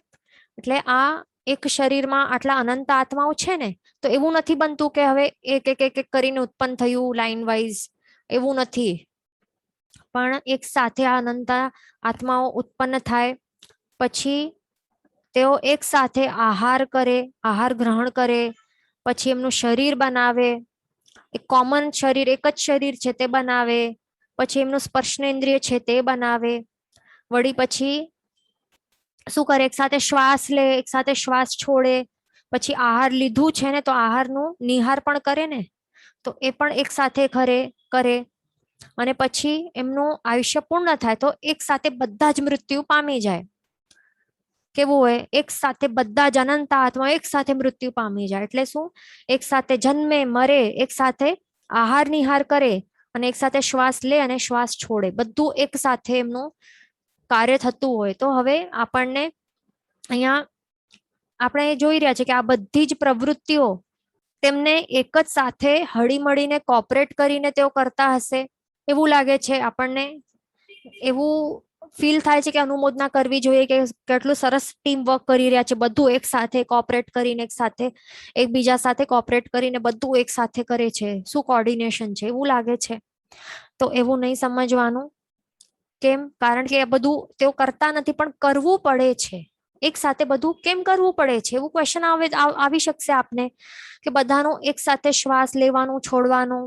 એટલે આ એક શરીરમાં આટલા અનંત આત્માઓ છે ને, તો એવું નથી બનતું કે હવે એક એક એક કરીને ઉત્પન્ન થયું લાઈન વાઇઝ, એવું નથી. પણ એક સાથે આ અનંત આત્માઓ ઉત્પન્ન થાય, પછી તેઓ એક સાથે આહાર કરે, આહાર ગ્રહણ કરે, પછી એમનું શરીર બનાવે, એક કોમન શરીર, એક જ શરીર છે તે બનાવે, પછી એમનું સ્પર્શનેન્દ્રિય છે તે બનાવે, વળી પછી શું કરે? એક સાથે શ્વાસ લે, એક સાથે શ્વાસ છોડે, પછી આહાર લીધું છે ને તો આહારનું નિહાર પણ કરે ને, તો એ પણ એક સાથે કરે. અને પછી એમનું આયુષ્ય પૂર્ણ થાય તો એક સાથે બધા જ મૃત્યુ પામી જાય. કેવું હોય? એક સાથે બધા જ અનંત આત્મા એક સાથે મૃત્યુ પામી જાય. એટલે શું? એક સાથે જન્મે, મરે, એક સાથે આહાર નિહાર કરે અને એક સાથે શ્વાસ લે અને શ્વાસ છોડે, બધું એક સાથે એમનું કાર્ય થતું હોય. તો હવે આપણને અહીંયા આપણે જોઈ રહ્યા છે કે આ બધી જ પ્રવૃત્તિઓ તેમને એક જ સાથે હળી મળીને કોઓપરેટ કરીને તેઓ કરતા હશે એવું લાગે છે આપણને. એવું ફીલ થાય છે કે અનુમોદના કરવી જોઈએ કે કેટલું સરસ ટીમ વર્ક કરી રહ્યા છે, બધું એક સાથે કોઓપરેટ કરીને, એક સાથે એકબીજા સાથે કોઓપરેટ કરીને બધું એક સાથે કરે છે. શું કોઓર્ડિનેશન છે એવું લાગે છે. તો એવું નહીં સમજવાનું. કેમ? કારણ કે એ બધું તેઓ કરતા નથી પણ કરવું પડે છે. એક સાથે બધું કેમ કરવું પડે છે એવું ક્વેશ્ચન આવી શકશે આપને, કે બધાનું એક સાથે શ્વાસ લેવાનું, છોડવાનું,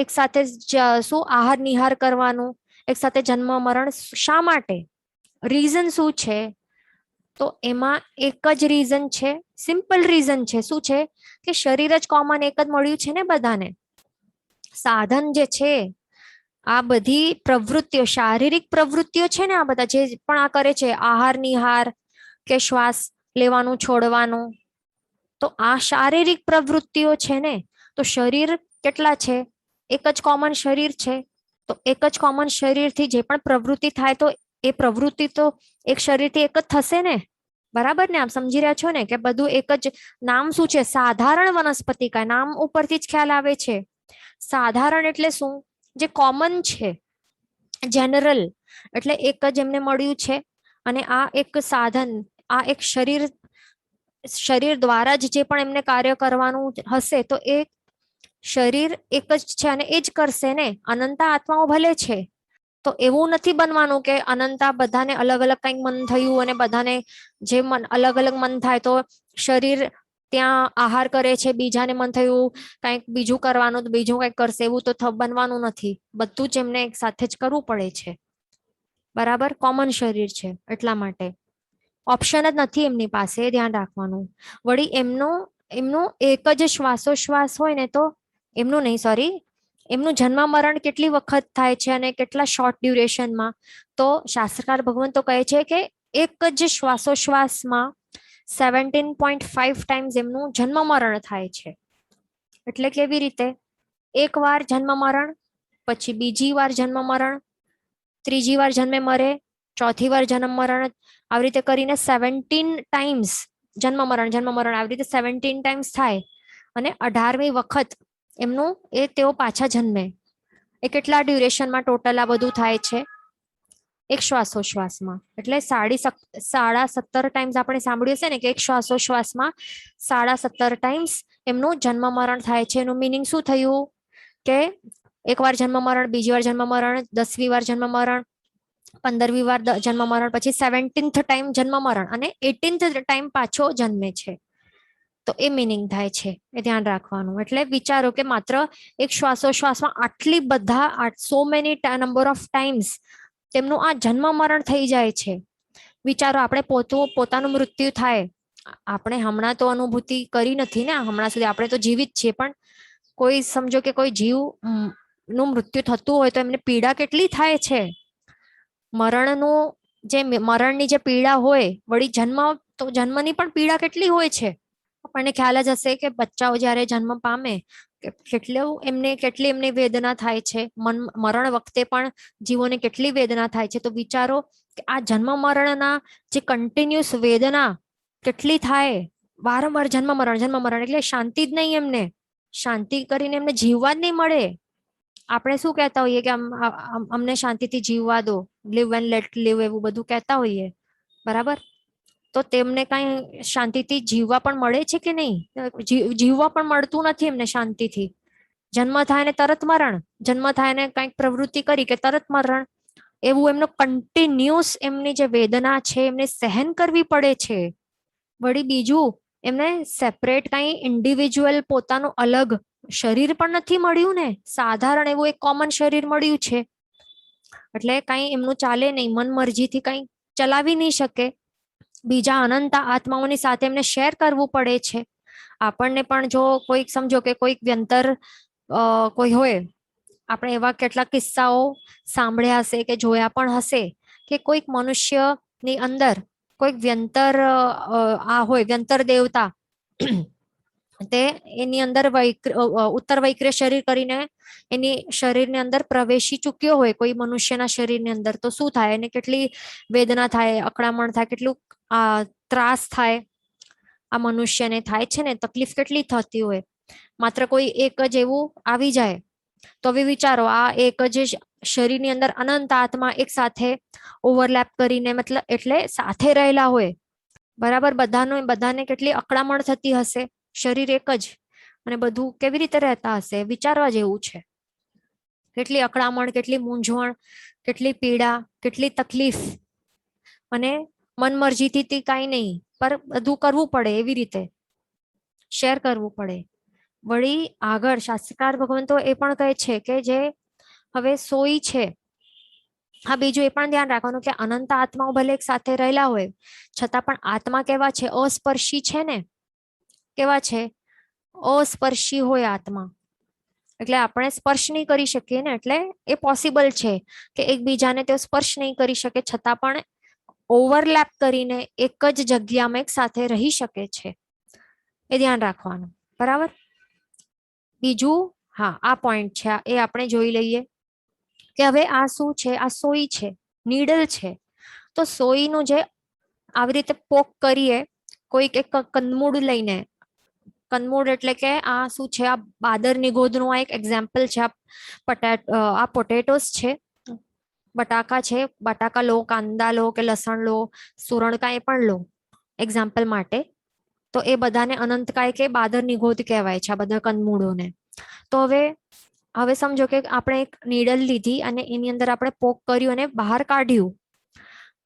એક સાથે શું આહાર નિહાર કરવાનું, એક સાથે જન્મ મરણ, શા માટે? રીઝન શું છે? તો એમાં એક જ રીઝન છે, સિમ્પલ રીઝન છે. શું છે? કે શરીર જ કોમન એક જ મળ્યું છે ને બધાને. સાધન જે છે, આ બધી પ્રવૃત્તિઓ, શારીરિક પ્રવૃત્તિઓ છે ને, આ બધા જે પણ આ કરે છે, આહાર નિહાર કે શ્વાસ લેવાનું છોડવાનું, તો આ શારીરિક પ્રવૃત્તિઓ છે ને, તો શરીર કેટલા છે? એક જ કોમન શરીર છે. તો એક જ કોમન શરીરથી જે પણ પ્રવૃત્તિ થાય તો એ પ્રવૃત્તિ તો એક શરીરથી એક જ થશે ને. બરાબર ને? આપ સમજી રહ્યા છો ને કે બધું એક જ. નામ શું છે? સાધારણ વનસ્પતિકા. નામ ઉપરથી જ ખ્યાલ આવે છે. સાધારણ એટલે શું? જે કોમન છે, જનરલ. એટલે એક જ એમને મળ્યું છે. અને આ એક સાધન, આ એક શરીર દ્વારા જ જે પણ એમને કાર્ય કરવાનું હશે તો એ શરીર એક જ છે અને એ જ કરશે ને. અનંતા આત્માઓ ભલે છે, તો એવું નથી બનવાનું કે અનંતા બધાને અલગ અલગ કંઈક મન થયું અને બધાને જે મન અલગ અલગ મન થાય તો શરીર ત્યાં આહાર કરે છે, બીજાને મન થયું કંઈક બીજું કરવાનું તો બીજું કંઈક કરશે. એવું તો બનવાનું નથી. બધું જ એમને એક સાથે જ કરવું પડે છે. બરાબર? કોમન શરીર છે એટલા માટે ઓપ્શન જ નથી એમની પાસે, ધ્યાન રાખવાનું. વળી એમનું એક જ શ્વાસોશ્વાસ હોય ને, તો એમનું નહીં, સોરી, એમનું જન્મ મરણ કેટલી વખત થાય છે અને કેટલા શોર્ટ ડ્યુરેશનમાં? તો શાસ્ત્રકાર ભગવંતો કહે છે કે એક જ શ્વાસોશ્વાસમાં 17.5 ટાઈમ્સ એમનું જન્મ મરણ થાય છે. એટલે કેવી રીતે? એક વાર જન્મ મરણ, પછી બીજી વાર જન્મ મરણ, ત્રીજી વાર જન્મે મરે, ચોથી વાર જન્મ મરણ, આવી રીતે કરીને 17 ટાઈમ્સ જન્મ મરણ આવી રીતે 17 ટાઈમ્સ થાય. અને 18મી વખત એમનું એ તેઓ પાછા જન્મે. એ કેટલા ડ્યુરેશનમાં ટોટલ આ બધું થાય છે? એક શ્વાસોશ્વાસમાં. એટલે 17.5 ટાઈમ્સ આપણે સાંભળ્યું છે ને કે એક શ્વાસોશ્વાસમાં 17.5 ટાઈમ્સ એમનું જન્મ મરણ થાય છે. એનું મિનિંગ શું થયું? કે એક વાર જન્મ મરણ, બીજી વાર જન્મ મરણ, 10મી વાર જન્મ મરણ, 15મી વાર જન્મ મરણ, પછી 17th ટાઈમ જન્મ મરણ અને 18th ટાઈમ પાછો જન્મે છે. તો એ મિનિંગ થાય છે, એ ધ્યાન રાખવાનું. એટલે વિચારો કે માત્ર એક શ્વાસોશ્વાસમાં આટલી બધા so many number of times તેમનું આ જન્મ મરણ થઈ જાય છે. વિચારો, આપણે પોતાનું મૃત્યુ થાય, આપણે હમણાં તો અનુભૂતિ કરી નથી ને, હમણાં સુધી આપણે તો જીવિત છીએ, પણ કોઈ સમજો કે કોઈ જીવ નું મૃત્યુ થતું હોય તો એમને પીડા કેટલી થાય છે. મરણની જે પીડા હોય, વળી જન્મની પણ પીડા કેટલી હોય છે. આપણને ખ્યાલ જ હશે કે બચ્ચાઓ જ્યારે જન્મ પામે કેટલી એમની વેદના થાય છે. મરણ વખતે પણ જીવોને કેટલી વેદના થાય છે. તો વિચારો કે આ જન્મ મરણના જે કન્ટિન્યુઅસ વેદના કેટલી થાય. વારંવાર જન્મ મરણ એટલે શાંતિ જ નહીં એમને. શાંતિ કરીને એમને જીવવા જ નહીં મળે. આપણે શું કહેતા હોઈએ કે અમને શાંતિથી જીવવા દો, લીવ એન્ડ લેટ લીવ, એવું બધું કહેતા હોઈએ. બરાબર? તો તેમને કઈ શાંતિથી જીવવા પણ મળે છે કે નહીં? જીવવા પણ મળતું નથી એમને શાંતિથી. જન્મ થાય ને તરત મરણ, જન્મ થાય ને કંઈક પ્રવૃત્તિ કરી કે તરત મરણ. એવું એમનો કન્ટિન્યુઅસ એમની જે વેદના છે એમને સહન કરવી પડે છે. વળી બીજું, એમને સેપરેટ કઈ ઇન્ડિવિજ્યુઅલ પોતાનું અલગ શરીર પણ નથી મળ્યું ને. સાધારણ એવું એક કોમન શરીર મળ્યું છે. એટલે કઈ એમનું ચાલે નહીં, મન મરજીથી કઈ ચલાવી નહીં શકે. બીજા અનંત આત્માઓની સાથે એમને શેર કરવું પડે છે. આપણને પણ જો કોઈક સમજો કે કોઈક વ્યંતર કોઈ હોય, આપણે એવા કેટલાક કિસ્સાઓ સાંભળ્યા હશે કે જોયા પણ હશે કે કોઈક મનુષ્યની અંદર કોઈક વ્યંતર હોય, વ્યંતર દેવતા તે એની અંદર ઉત્તર વૈક્ર શરીર કરીને એની શરીરની અંદર પ્રવેશી ચૂક્યો હોય કોઈ મનુષ્યના શરીરની અંદર, તો શું થાય? એને કેટલી વેદના થાય, અકળામણ થાય, કેટલું ત્રાસ થાય. આ મનુષ્યને થાય છે ને, તકલીફ કેટલી થતી હોય. માત્ર કોઈ એક જ એવું આવી જાય તો હવે વિચારો, આ એક જ શરીરની અંદર અનંત આત્મા એક સાથે ઓવરલેપ કરીને, મતલબ એટલે સાથે રહેલા હોય. બરાબર? બધાને કેટલી અકળામણ થતી હશે. શરીર એક જ અને બધું કેવી રીતે રહેતા હશે? વિચારવા જેવું છે. કેટલી અકળામણ, કેટલી મૂંઝવણ, કેટલી પીડા, કેટલી તકલીફ. અને મનમરજીથી કાંઈ નહીં, પર બધું કરવું પડે, એવી રીતે શેર કરવું પડે. વળી આગળ શાસ્ત્રકાર ભગવંતો એ પણ કહે છે કે જે હવે સોઈ છે. હા, બીજું એ પણ ધ્યાન રાખવાનું કે અનંત આત્માઓ ભલે એક સાથે રહેલા હોય છતાં પણ આત્મા કેવા છે? અસ્પર્શી છે ને. કેવા છે? અસ્પર્શી હોય આત્મા. એટલે આપણે સ્પર્શ નહીં કરી શકીએ ને, એટલે એ પોસિબલ છે કે એકબીજાને તે સ્પર્શ નહીં કરી શકે, છતાં પણ ઓવરલેપ કરીને એક જ જગ્યામાં એક સાથે રહી શકે છે. એ ધ્યાન રાખવાનું. બરાબર. બીજું, હા, આ પોઈન્ટ છે, એ આપણે જોઈ લઈએ કે હવે આ શું છે? આ સોઈ છે, નીડલ છે. તો સોઈનું જે આવી રીતે પોક કરીએ, કોઈક એક કંદમૂળ લઈને, કંદમૂળ એટલે કે આ શું છે? આ બાદરની ગોદનું આ એક એક્ઝામ્પલ છે. આ પોટેટોસ છે, બટાકા છે. બટાકા લો, કાંદા લો કે લસણ લો, સુરણ કાંઈ પણ લો એક્ઝામ્પલ માટે. તો એ બધાને અનંતકાય કે બાદરની ગોદ કહેવાય છે, આ બધા કંદમૂળોને. તો હવે સમજો કે આપણે એક નીડલ લીધી અને એની અંદર આપણે પોક કર્યું અને બહાર કાઢ્યું.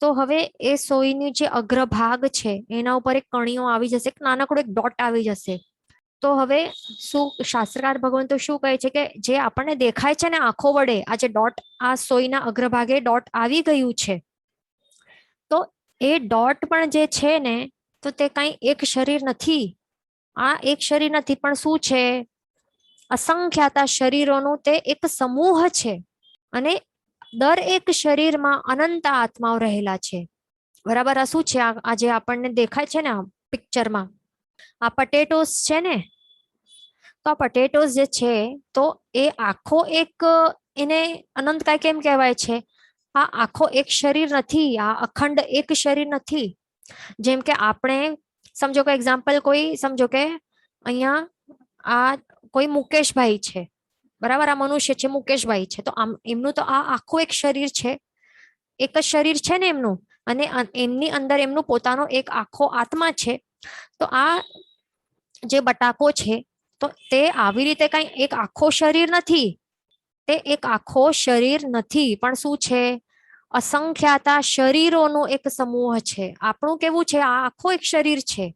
તો હવે એ સોયની જે અગ્રભાગ છે એના ઉપર એક કણીઓ આવી જશે, એક નાનકડો એક ડોટ આવી જશે. તો હવે શું શાસ્ત્રકાર ભગવાન તો શું કહે છે કે જે આપણને દેખાય છે ને આંખો વડે, આ જે ડોટ, આ સોયના અગ્રભાગે ડોટ આવી ગયું છે, તો એ ડોટ પણ જે છે ને, તો તે કઈ એક શરીર નથી. આ એક શરીર નથી, પણ શું છે? અસંખ્યાતા શરીરોનું તે એક સમૂહ છે. અને દરેક શરીરમાં અનંત આત્માઓ રહેલા છે. બરાબર. આ શું છે? આ જે આપણને દેખાય છે ને પિક્ચરમાં, આ પટેટોસ છે ને. તો આ પટેટોસ જે છે, તો એ આખો એક, એને અનંતકાય કેમ કહેવાય છે? આ આખો એક શરીર નથી, આ અખંડ એક શરીર નથી. જેમ કે આપણે સમજો કે એક્ઝામ્પલ, કોઈ સમજો કે અહીંયા આ કોઈ મુકેશભાઈ છે, બરાબર. આ મનુષ્ય છે, મુકેશભાઈ છે. તો એમનું તો આ આખું એક શરીર છે, એક જ શરીર છે ને એમનું. અને એમની અંદર એમનું પોતાનો એક આખો આત્મા છે. તો આ જે બટાકો છે, તો તે આવી રીતે કઈ એક આખો શરીર નથી. તે એક આખો શરીર નથી, પણ શું છે? અસંખ્યાતા શરીરોનો એક સમૂહ છે. આપણું કેવું છે? આ આખો એક શરીર છે,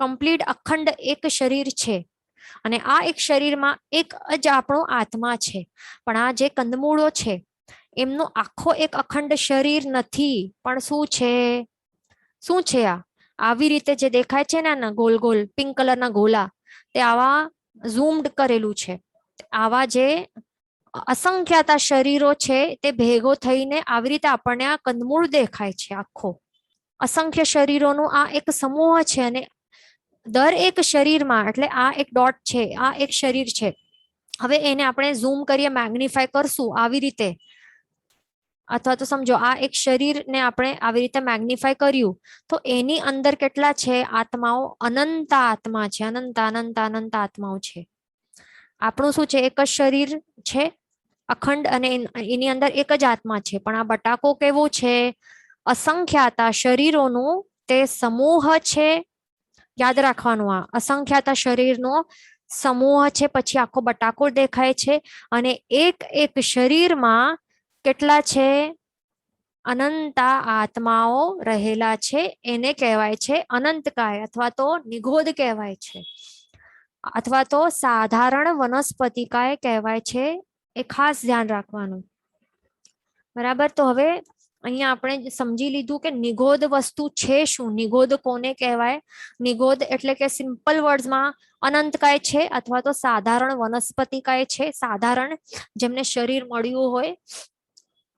કમ્પ્લીટ અખંડ એક શરીર છે. અને આ એક શરીરમાં એક જ આપણો આત્મા છે. પણ આ જે કંદમૂળો છે એમનો આખો એક અખંડ શરીર નથી, પણ શું છે? શું છે? આ આવી રીતે જે દેખાય છે ને, ગોલ ગોલ પિંક કલરના ગોલા, તે આવા ઝૂમ્ડ કરેલું છે. આવા જે અસંખ્યાતા શરીરો છે, તે ભેગો થઈને આવી રીતે આપણને આ કંદમૂળ દેખાય છે આખો. અસંખ્ય શરીરોનું આ એક સમૂહ છે. અને દરેક શરીરમાં, એટલે આ એક ડોટ છે, આ એક શરીર છે. હવે એને આપણે ઝૂમ કરીએ, મેગ્નિફાય કરશું આવી રીતે, અથવા તો સમજો આ એક શરીરને આપણે આવી રીતે મેગ્નિફાય કર્યું, તો એની અંદર કેટલા છે આત્માઓ? અનંત આત્મા છે, અનંત અનંત અનંત આત્માઓ છે. આપણું શું છે? એક જ શરીર છે અખંડ, અને એની અંદર એક જ આત્મા છે. પણ આ બટાકો કેવો છે? અસંખ્યાતા શરીરોનું તે સમૂહ છે. યાદ રાખવાનું, આ અસંખ્યાતા શરીરનો સમૂહ છે. પછી આખો બટાકો દેખાય છે. અને એક એક શરીરમાં કેટલા છે? અનંતા આત્માઓ રહેલા છે. એને કહેવાય છે અનંતકાય, અથવા તો નિગોદ કહેવાય છે, અથવા તો સાધારણ વનસ્પતિકાય કહેવાય છે. એ ખાસ ધ્યાન રાખવાનું. બરાબર. તો હવે અહીંયા આપણે સમજી લીધું કે નિગોદ વસ્તુ છે શું, નિગોદ કોને કહેવાય. નિગોદ એટલે કે સિમ્પલ વર્ડ્સમાં અનંતકાય છે, અથવા તો સાધારણ વનસ્પતિકાય છે. સાધારણ, જેમને શરીર મળ્યું હોય,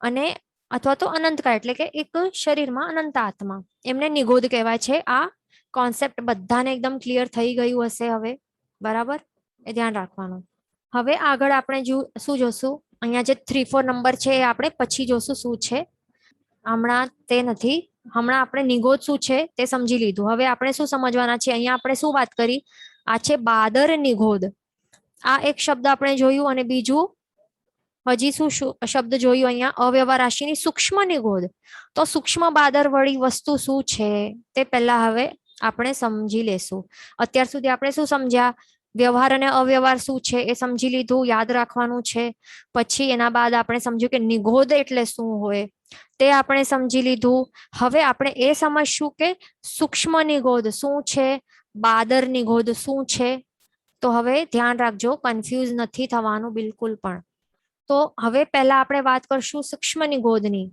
અને અથવા તો અનંતકાય એટલે કે એક શરીરમાં અનંત આત્મા, એમને નિગોદ કહેવાય છે. આ કોન્સેપ્ટ બધાને એકદમ ક્લિયર થઈ ગયું હશે હવે. બરાબર. એ ધ્યાન રાખવાનું. હવે આગળ આપણે શું જોશું? અહીંયા જે 3-4 નંબર છે એ આપણે પછી જોશું શું છે. હમણાં તે નથી. હમણાં આપણે નિગોદ શું છે તે સમજી લીધું. હવે આપણે શું સમજવાના છે? અહીંયા આપણે શું વાત કરી? આ છે બાદર નિગોદ. આ એક શબ્દ આપણે જોયું. અને બીજું હજી શું શબ્દ જોયું અહીંયા? અવ્યવહાર રાશિની સૂક્ષ્મ નિગોદ. તો સૂક્ષ્મ બાદર વાળી વસ્તુ શું છે તે પહેલા હવે આપણે સમજી લેશું. અત્યાર સુધી આપણે શું સમજ્યા? વ્યવહાર અને અવ્યવહાર શું છે એ સમજી લીધું, યાદ રાખવાનું છે. પછી એના બાદ આપણે સમજ્યું કે નિગોદ એટલે શું હોય, તે આપણે સમજી લીધું. હવે આપણે એ સમજશું કે સૂક્ષ્મ નિગોદ શું છે, બાદર નિગોદ શું છે. તો હવે ધ્યાન રાખજો, કન્ફ્યુઝ નથી થવાનું બિલકુલ પણ. તો હવે પહેલા આપણે વાત કરશું સૂક્ષ્મ નિગોદની.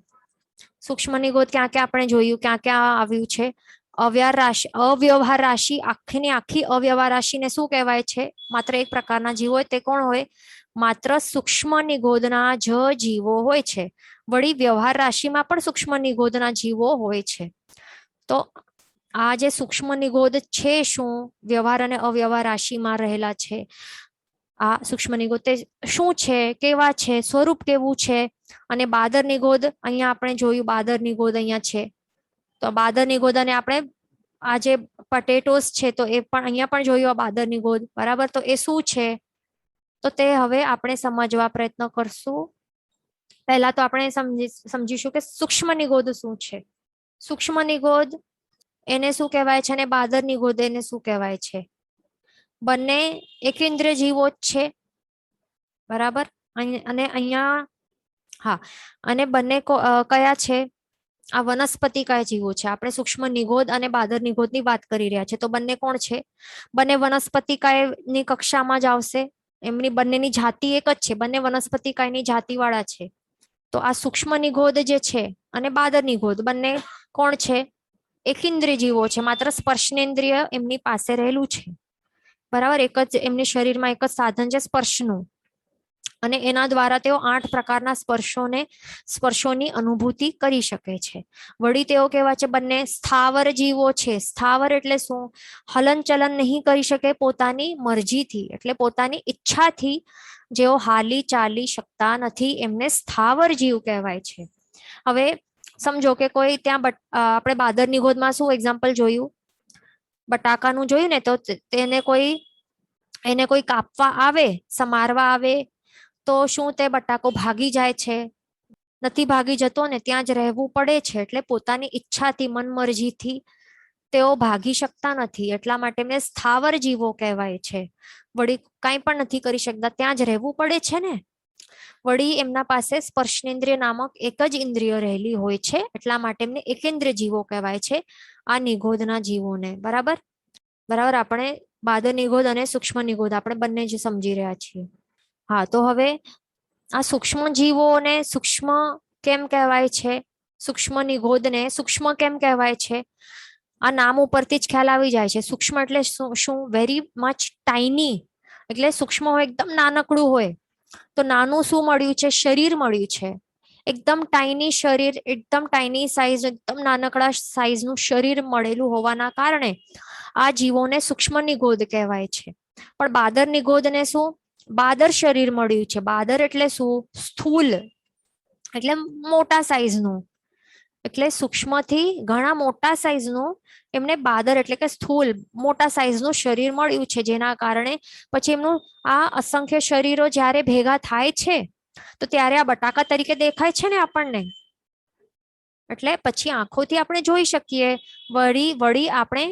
સૂક્ષ્મ નિગોદ ક્યાં ક્યાં આપણે જોયું, ક્યાં ક્યાં આવ્યું છે? અવ્યવહાર રાશિ, આખીની આખી અવ્યવહાર રાશિને શું કહેવાય છે? માત્ર એક પ્રકારના જીવ હોય, તે કોણ હોય? માત્ર સૂક્ષ્મ નિગોદના જ જીવો હોય છે. વળી વ્યવહાર રાશિમાં પણ સૂક્ષ્મ નિગોદના જીવો હોય છે. તો આ જે સૂક્ષ્મ નિગોદ છે શું વ્યવહાર અને અવ્યવહાર રાશિમાં રહેલા છે, આ સૂક્ષ્મ નિગોદ તે શું છે, કેવા છે, સ્વરૂપ કેવું છે, અને બાદર નિગોદ અહીંયા આપણે જોયું બાદર નિગોદ અહીંયા છે, તો બાદર નિગોદ અને આપણે આ જે પટેટોસ છે તો એ પણ અહીંયા પણ જોયું આ બાદર નિગોદ, બરાબર. તો એ શું છે તો તે હવે આપણે સમજવા પ્રયત્ન કરશું. પહેલા તો આપણે સમજીશું કે સૂક્ષ્મ નિગોદ શું છે. સૂક્ષ્મ નિગોદ એને શું કહેવાય છે અને બાદર નિગોદ એને શું કહેવાય છે. બંને એકેન્દ્રિય જીવો જ છે, બરાબર. અને અહીંયા હા, અને બંને કયા છે, આ વનસ્પતિ કયા જીવો છે. આપણે સૂક્ષ્મ નિગોદ અને બાદર નિગોદની વાત કરી રહ્યા છે, તો બંને કોણ છે, બંને વનસ્પતિકાયની કક્ષામાં જ આવશે. એમની બંનેની જાતિ એક જ છે, બંને વનસ્પતિકાયની જાતિવાળા છે. તો આ સૂક્ષ્મ નિગોદ જે છે અને બાદર નિગોદ બંને કોણ છે, એકેન્દ્રિય જીવો છે, માત્ર સ્પર્શનેન્દ્રિય એમની પાસે રહેલું છે, બરાબર. એક જ એમની શરીરમાં એક જ સાધન છે સ્પર્શનું, અને એના દ્વારા તેઓ 8 પ્રકારના સ્પર્શોની અનુભૂતિ કરી શકે છે. વળી તેઓ કેવા છે, બંને સ્થાવર જીવો છે. સ્થાવર એટલે શું, હલન ચલન નહીં કરી શકે પોતાની મરજીથી, એટલે પોતાની ઈચ્છાથી જેઓ હાલી ચાલી શકતા નથી એમને સ્થાવર જીવ કહેવાય છે. હવે સમજો કે કોઈ ત્યાં આપણે બાદર નિગોદમાં શું એક્ઝામ્પલ જોયું, બટાકાનું જોયું ને, તો એને કોઈ કાપવા આવે, સમારવા આવે તો શું તે બટાકો ભાગી જાય છે, નથી ભાગી જતો ને, ત્યાં જ રહેવું પડે છે. એટલે પોતાની ઈચ્છાથી મનમરજીથી તેઓ ભાગી શકતા નથી, એટલા માટે એમને સ્થાવર જીવો કહેવાય છે. વળી કાંઈ પણ નથી કરી શકતા, ત્યાં જ રહેવું પડે છે ને. વળી એમના પાસે સ્પર્શનેન્દ્રિય નામક એક જ ઇન્દ્રિય રહેલી હોય છે, એટલા માટે એમને એકેન્દ્રિય જીવો કહેવાય છે, આ નિગોદના જીવોને, બરાબર. બરાબર, આપણે બાદર નિગોદ અને સૂક્ષ્મ નિગોદ આપણે બંને જ સમજી રહ્યા છીએ. હા, તો હવે આ સૂક્ષ્મ જીવોને સૂક્ષ્મ કેમ કહેવાય છે, સૂક્ષ્મ નિગોદને સૂક્ષ્મ કેમ કહેવાય છે, આ નામ ઉપરથી જ ખ્યાલ આવી જાય છે. સૂક્ષ્મ એટલે શું, વેરી મચ ટાઈની, એટલે સૂક્ષ્મ હોય એકદમ નાનકડું હોય. તો નાનું શું મળ્યું છે, શરીર મળ્યું છે, એકદમ ટાઈની શરીર, એકદમ ટાઈની સાઈઝ, એકદમ નાનકડા સાઈઝનું શરીર મળેલું હોવાના કારણે આ જીવોને સૂક્ષ્મ નિગોદ કહેવાય છે. પણ બાદર નિગોદને શું, બાદર શરીર મળ્યું છે. બાદર એટલે શું, સ્થૂલ, એટલે મોટા સાઈઝનું, એટલે સૂક્ષ્મથી ઘણા મોટા સાઈઝનું એમને બાદર એટલે કે સ્થૂલ મોટા સાઈઝનું શરીર મળ્યું છે, જેના કારણે પછી એમનું આ અસંખ્ય શરીરો જ્યારે ભેગા થાય છે તો ત્યારે આ બટાકા તરીકે દેખાય છે ને આપણને. એટલે પછી આંખોથી આપણે જોઈ શકીએ, વળી આપણે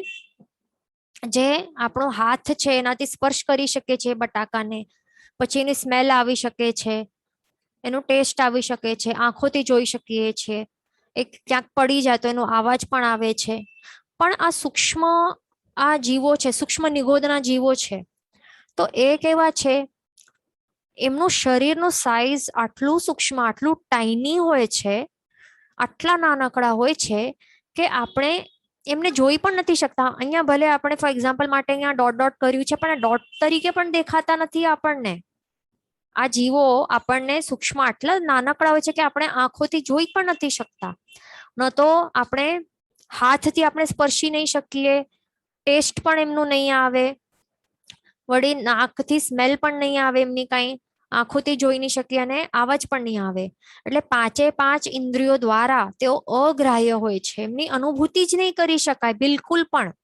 જે આપણો હાથ છે એનાથી સ્પર્શ કરી શકીએ છીએ બટાકાને, પછી એની સ્મેલ આવી શકે છે, એનો ટેસ્ટ આવી શકે છે, આંખોથી જોઈ શકીએ છીએ, એક ક્યાંક પડી જાય તો એનો અવાજ પણ આવે છે. પણ આ સૂક્ષ્મ આ જીવો છે, સૂક્ષ્મ નિગોદના જીવો છે, તો એ કેવા છે, એમનું શરીરનું સાઈઝ આટલું સૂક્ષ્મ, આટલું ટાઈની હોય છે, આટલા નાનકડા હોય છે કે આપણે એમને જોઈ પણ નથી શકતા. અહીંયા ભલે આપણે ફોર એક્ઝામ્પલ માટે અહીંયા ડોટ ડોટ કર્યું છે, પણ ડોટ તરીકે પણ દેખાતા નથી આપણને. આ જીવો આપણને સૂક્ષ્મ આટલા નાનકડા હોય છે કે આપણે આંખોથી જોઈ પણ નથી શકતા. ન તો આપણે હાથથી આપણે સ્પર્શી નહીં શકીએ, ટેસ્ટ પણ એમનું નહીં આવે, વળી નાકથી સ્મેલ પણ નહીં આવે એમની કાંઈ, આંખોથી જોઈ નહીં શકીએ અને અવાજ પણ નહીં આવે. એટલે 5 ઇન્દ્રિયો દ્વારા તેઓ અગ્રાહ્ય હોય છે, એમની અનુભૂતિ જ નહીં કરી શકાય બિલકુલ પણ.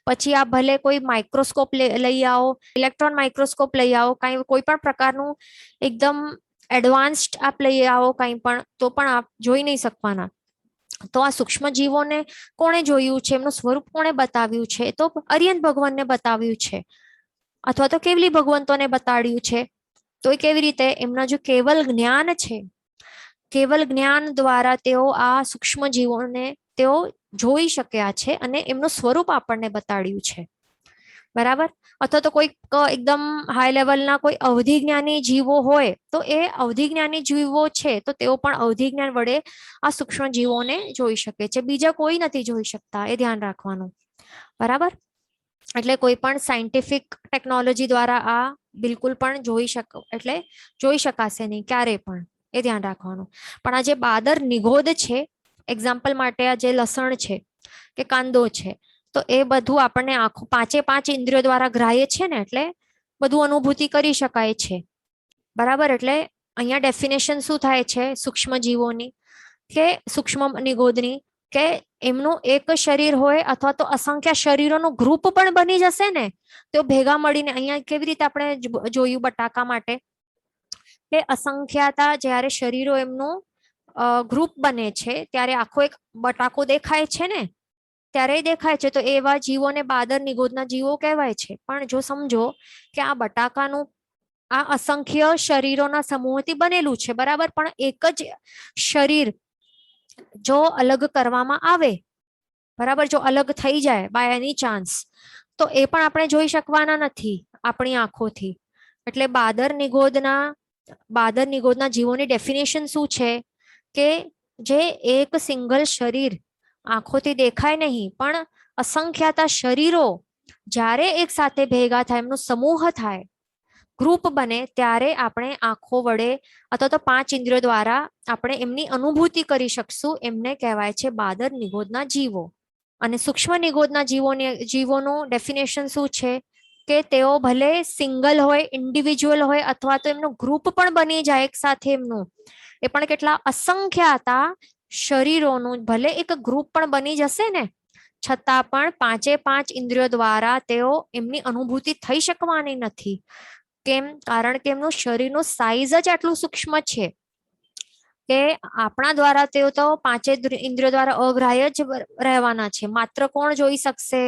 પછી આ ભલે કોઈ માઇક્રોસ્કોપ લઈ આવો, ઇલેક્ટ્રોન માઇક્રોસ્કોપ લઈ આવો, કાંઈ કોઈ પણ પ્રકારનું એકદમ એડવાન્સ્ડ આપ લઈ આવો કાંઈ પણ, તો પણ આપ જોઈ નહીં શકવાના. તો આ સૂક્ષ્મ જીવોને કોણે જોયું છે, એમનું સ્વરૂપ કોણે બતાવ્યું છે, તો અરિયંત ભગવાનને બતાવ્યું છે, અથવા તો કેવલી ભગવંતોને બતાડ્યું છે. તો એ કેવી રીતે, એમના જો કેવલ જ્ઞાન છે, કેવલ જ્ઞાન દ્વારા તેઓ આ સૂક્ષ્મ જીવોને તેઓ જોઈ શક્યા છે અને એમનું સ્વરૂપ આપણને બતાડ્યું છે, બરાબર. અથવા તો કોઈ એકદમ હાઈ લેવલના કોઈ અવધિ જ્ઞાની જીવો હોય તો એ અવધિ જ્ઞાની જીવો છે તો તેઓ પણ અવધિ જ્ઞાન વડે આ સૂક્ષ્મ જીવોને જોઈ શકે છે, બીજા કોઈ નથી જોઈ શકતા, એ ધ્યાન રાખવાનું, બરાબર. એટલે કોઈ પણ સાયન્ટિફિક ટેકનોલોજી દ્વારા આ બિલકુલ પણ જોઈ શકાશે નહીં ક્યારે પણ, એ ધ્યાન રાખવાનું. પણ આ જે બાદર નિગોદ છે, એક્ઝામ્પલ માટે આ જે લસણ છે કે કાંદો છે, તો એ બધું આપણને આખું 5 ઇન્દ્રિયો દ્વારા ગ્રાહ્ય છે ને, એટલે બધું અનુભૂતિ કરી શકાય છે. બરાબર. એટલે અહીંયા ડેફિનેશન શું થાય છે સૂક્ષ્મ જીવોની કે સૂક્ષ્મ નિગોદની, કે એમનું એક શરીર હોય અથવા તો અસંખ્ય શરીરોનું ગ્રુપ પણ બની જશે ને, તો ભેગા મળીને અહીંયા કેવી રીતે આપણે જોયું બટાકા માટે કે અસંખ્યતા જ્યારે શરીરો એમનું ગ્રુપ બને છે ત્યારે આખો એક બટાકો દેખાય છે ને, ત્યારે દેખાય છે. તો એવા જીવોને બાદર નિગોદના જીવો કહેવાય છે. પણ જો સમજો કે આ બટાકાનું આ અસંખ્ય શરીરોના સમૂહથી બનેલું છે, બરાબર, પણ એક જ શરીર જો અલગ કરવામાં આવે, બરાબર, જો અલગ થઈ જાય બાય એની ચાન્સ, તો એ પણ આપણે જોઈ શકવાના નથી આપણી આંખોથી. એટલે બાદર નિગોદના જીવોની ડેફિનેશન શું છે કે જે એક સિંગલ શરીર આંખોથી દેખાય નહીં પણ અસંખ્યતા શરીરો જ્યારે એક સાથે ભેગા થાય, એમનો સમૂહ થાય, ગ્રુપ બને, ત્યારે આપણે આંખો વડે અથવા તો 5 ઇન્દ્રિયો દ્વારા આપણે એમની અનુભૂતિ કરી શકશું. એમને કહેવાય છે બાદર નિગોદના જીવો. અને સૂક્ષ્મ નિગોદના જીવોનું ડેફિનેશન શું છે કે તેઓ ભલે સિંગલ હોય, ઇન્ડિવિજ્યુઅલ હોય, અથવા તો એમનું ગ્રુપ પણ બની જાય એક સાથે એમનું, એ પણ કેટલા અસંખ્ય હતા શરીરોનું ભલે એક ગ્રુપ પણ બની જશે ને, છતાં પણ 5 ઇન્દ્રિયો દ્વારા તેઓ એમની અનુભૂતિ થઈ શકવાની નથી. કેમ? કારણ કે એમનું શરીરનું સાઈઝ જ આટલું સૂક્ષ્મ છે કે આપણા દ્વારા તેઓ તો 5 ઇન્દ્રિયો દ્વારા અગ્રાહ્ય જ રહેવાના છે. માત્ર કોણ જોઈ શકશે?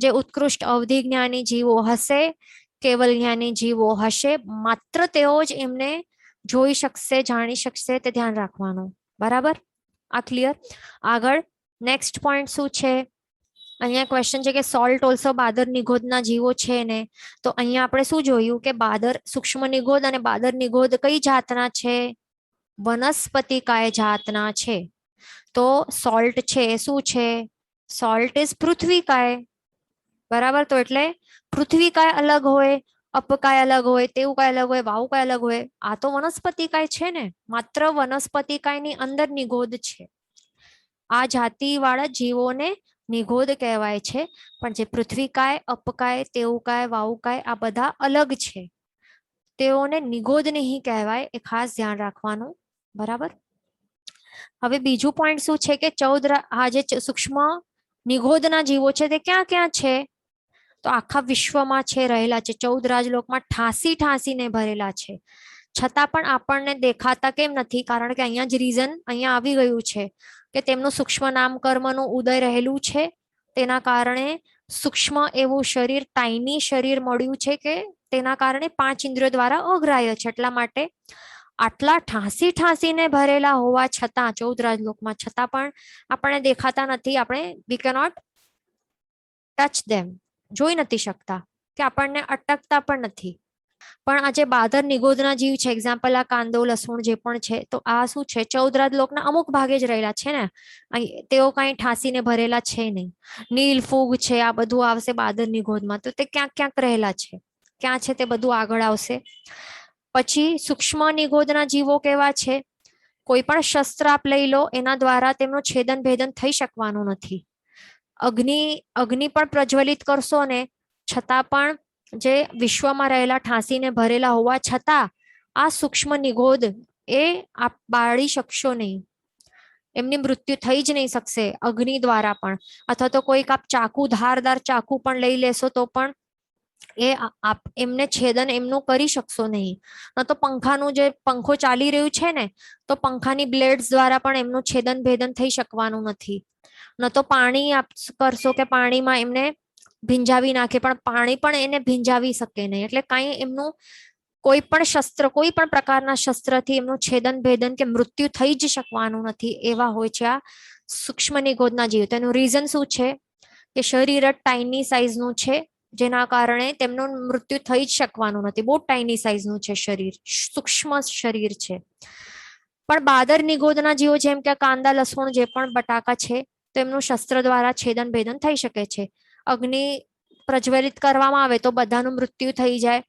જે ઉત્કૃષ્ટ અવધિ જ્ઞાની જીવો હશે, કેવલ જ્ઞાની જીવો હશે, માત્ર તેઓ જ એમને જોઈ શકશે, જાણી શકશે. તે ધ્યાન રાખવાનું. બરાબર? આ ક્લિયર? આગળ નેક્સ્ટ પોઈન્ટ શું છે? અહીંયા ક્વેશ્ચન છે કે સોલ્ટ ઓલ્સો બાદર નિગોદના જીવો છે ને, તો અહીંયા આપણે શું જોયું કે બાદર સૂક્ષ્મ નિગોદ અને બાદર નિગોદ કઈ જાતના છે? વનસ્પતિકાય જાતના છે. તો સોલ્ટ છે શું છે? સોલ્ટ ઇઝ પૃથ્વીકાય. બરાબર. તો એટલે પૃથ્વીકાય અલગ હોય, અપકાય અલગ હોય, તેવું કાય અલગ હોય, વાવું અલગ હોય. આ તો વનસ્પતિકાય છે ને, માત્ર વનસ્પતિકાયની અંદર નિગોદ છે. આ જાતિવાળા જીવોને નિગોદ કહેવાય છે. પણ જે પૃથ્વીકાય, અપકાય, તેવુકાય, વાવુકાય આ બધા અલગ છે. તેઓને નિગોદ નહીં કહેવાય, એ ખાસ ધ્યાન રાખવાનું. બરાબર. હવે બીજું પોઈન્ટ શું છે કે આ જે સૂક્ષ્મ નિગોદના જીવો છે તે ક્યાં ક્યાં છે? તો આખા વિશ્વમાં છે, રહેલા છે. 14 રાજલોકમાં ઠાંસીને ભરેલા છે. છતાં પણ આપણને દેખાતા કેમ નથી? કારણ કે અહીંયા જ રીઝન અહીંયા આવી ગયું છે કે તેમનું સૂક્ષ્મ નામકર્મનું ઉદય રહેલું છે. તેના કારણે સૂક્ષ્મ એવું શરીર, ટાઈની શરીર મળ્યું છે કે તેના કારણે 5 ઇન્દ્રિયો દ્વારા અગ્રાહ્ય છે. એટલા માટે આટલા ઠાંસીને ભરેલા હોવા છતાં 14 રાજલોકમાં, છતાં પણ આપણને દેખાતા નથી. આપણે વી કેનોટ ટચ ધેમ, જોઈ નથી શકતા, કે આપણને અટકતા પણ નથી. પણ આ જે બાદર નિગોદના જીવ છે, એક્ઝામ્પલ આ કાંદો, લસણ જે પણ છે, તો આ શું છે? 14 રાજલોકના અમુક ભાગે જ રહેલા છે ને, તેઓ કઈ ઠાંસીને ભરેલા છે નહીં. નીલ, ફૂગ છે, આ બધું આવશે બાદર નિગોદમાં. તો તે ક્યાંક ક્યાંક રહેલા છે. ક્યાં છે તે બધું આગળ આવશે. પછી સૂક્ષ્મ નિગોદના જીવો કેવા છે? કોઈ પણ શસ્ત્ર આપ લઈ લો, એના દ્વારા તેમનું છેદન ભેદન થઈ શકવાનું નથી. અગ્નિ પણ પ્રજ્વલિત કરશો ને, છતાં પણ જે વિશ્વમાં રહેલા ઠાંસીને ભરેલા હોવા છતાં આ સૂક્ષ્મ નિગોદ એ આપ બાળી શકશો નહીં. એમની મૃત્યુ થઈ જ નહીં શકશે અગ્નિ દ્વારા પણ. અથવા તો કોઈક આપ ધારદાર ચાકુ પણ લઈ લેશો તો પણ એ એમને છેદન એમનું કરી શકશો નહીં. ન તો પંખો ચાલી રહ્યું છે ને, તો પંખાની બ્લેડ્સ દ્વારા પણ એમનું છેદન ભેદન થઈ શકવાનું નથી. ન તો પાણી આપ કરશો કે પાણીમાં એમને ભીંજાવી નાખે, પણ પાણી પણ એને ભીંજાવી શકે નહીં. એટલે કાંઈ એમનું કોઈ પણ શસ્ત્ર, કોઈ પણ પ્રકારના શસ્ત્રથી એમનું છેદન ભેદન કે મૃત્યુ થઈ જ શકવાનું નથી. એવા હોય છે આ સૂક્ષ્મ નિગોદના જીવ. તેનું રીઝન શું છે કે શરીર ટાઈની સાઇઝનું છે, જેના કારણે તેમનું મૃત્યુ થઈ જ શકવાનું નથી. બહુ ટાઈની સાઇઝનું છે શરીર, સૂક્ષ્મ શરીર છે. પણ બાદર નિગોદના જીવો જેમ કે કાંદા, લસણ જે પણ બટાકા છે, તો એમનું શસ્ત્ર દ્વારા છેદન ભેદન થઈ શકે છે. અગ્નિ પ્રજ્વલિત કરવામાં આવે તો બધાનું મૃત્યુ થઈ જાય.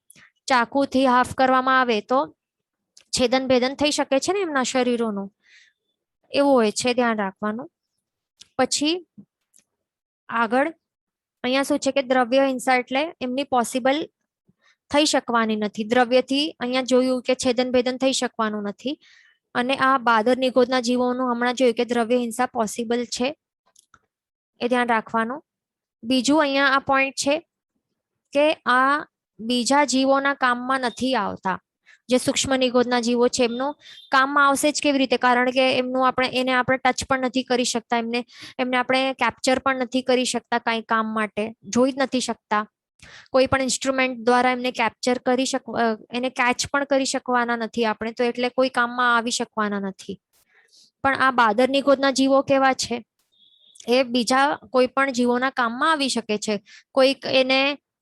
ચાકુથી હાફ કરવામાં આવે તો છેદન ભેદન થઈ શકે છે ને એમના શરીરોનું. એવું હોય છે, ધ્યાન રાખવાનું. પછી આગળ અહીંયા શું છે કે દ્રવ્ય હિંસા એટલે એમની પોસિબલ થઈ શકવાની નથી. દ્રવ્યથી અહીંયા જોયું કે છેદન ભેદન થઈ શકવાનું નથી. અને આ બાદર નિગોદના જીવોનું હમણાં જોયું કે દ્રવ્ય હિંસા પોસિબલ છે, એ ધ્યાન રાખવાનું. બીજું અહીંયા આ પોઈન્ટ છે કે આ બીજા જીવોના કામમાં નથી આવતા. જે સૂક્ષ્મ નિગોદના જીવો છે એમનું કામમાં આવશે જ કેવી રીતે? કારણ કે એમનું એને આપણે ટચ પણ નથી કરી શકતા, એમને આપણે કેપ્ચર પણ નથી કરી શકતા, કાંઈ કામ માટે જોઈ જ નથી શકતા. કોઈ પણ ઇન્સ્ટ્રુમેન્ટ દ્વારા એમને કેપ્ચર એને કેચ પણ કરી શકવાના નથી આપણે, તો એટલે કોઈ કામમાં આવી શકવાના નથી. પણ આ બાદર નિગોદના જીવો કેવા છે? એ બીજા કોઈ પણ જીવોના કામમાં આવી શકે છે. કોઈક એને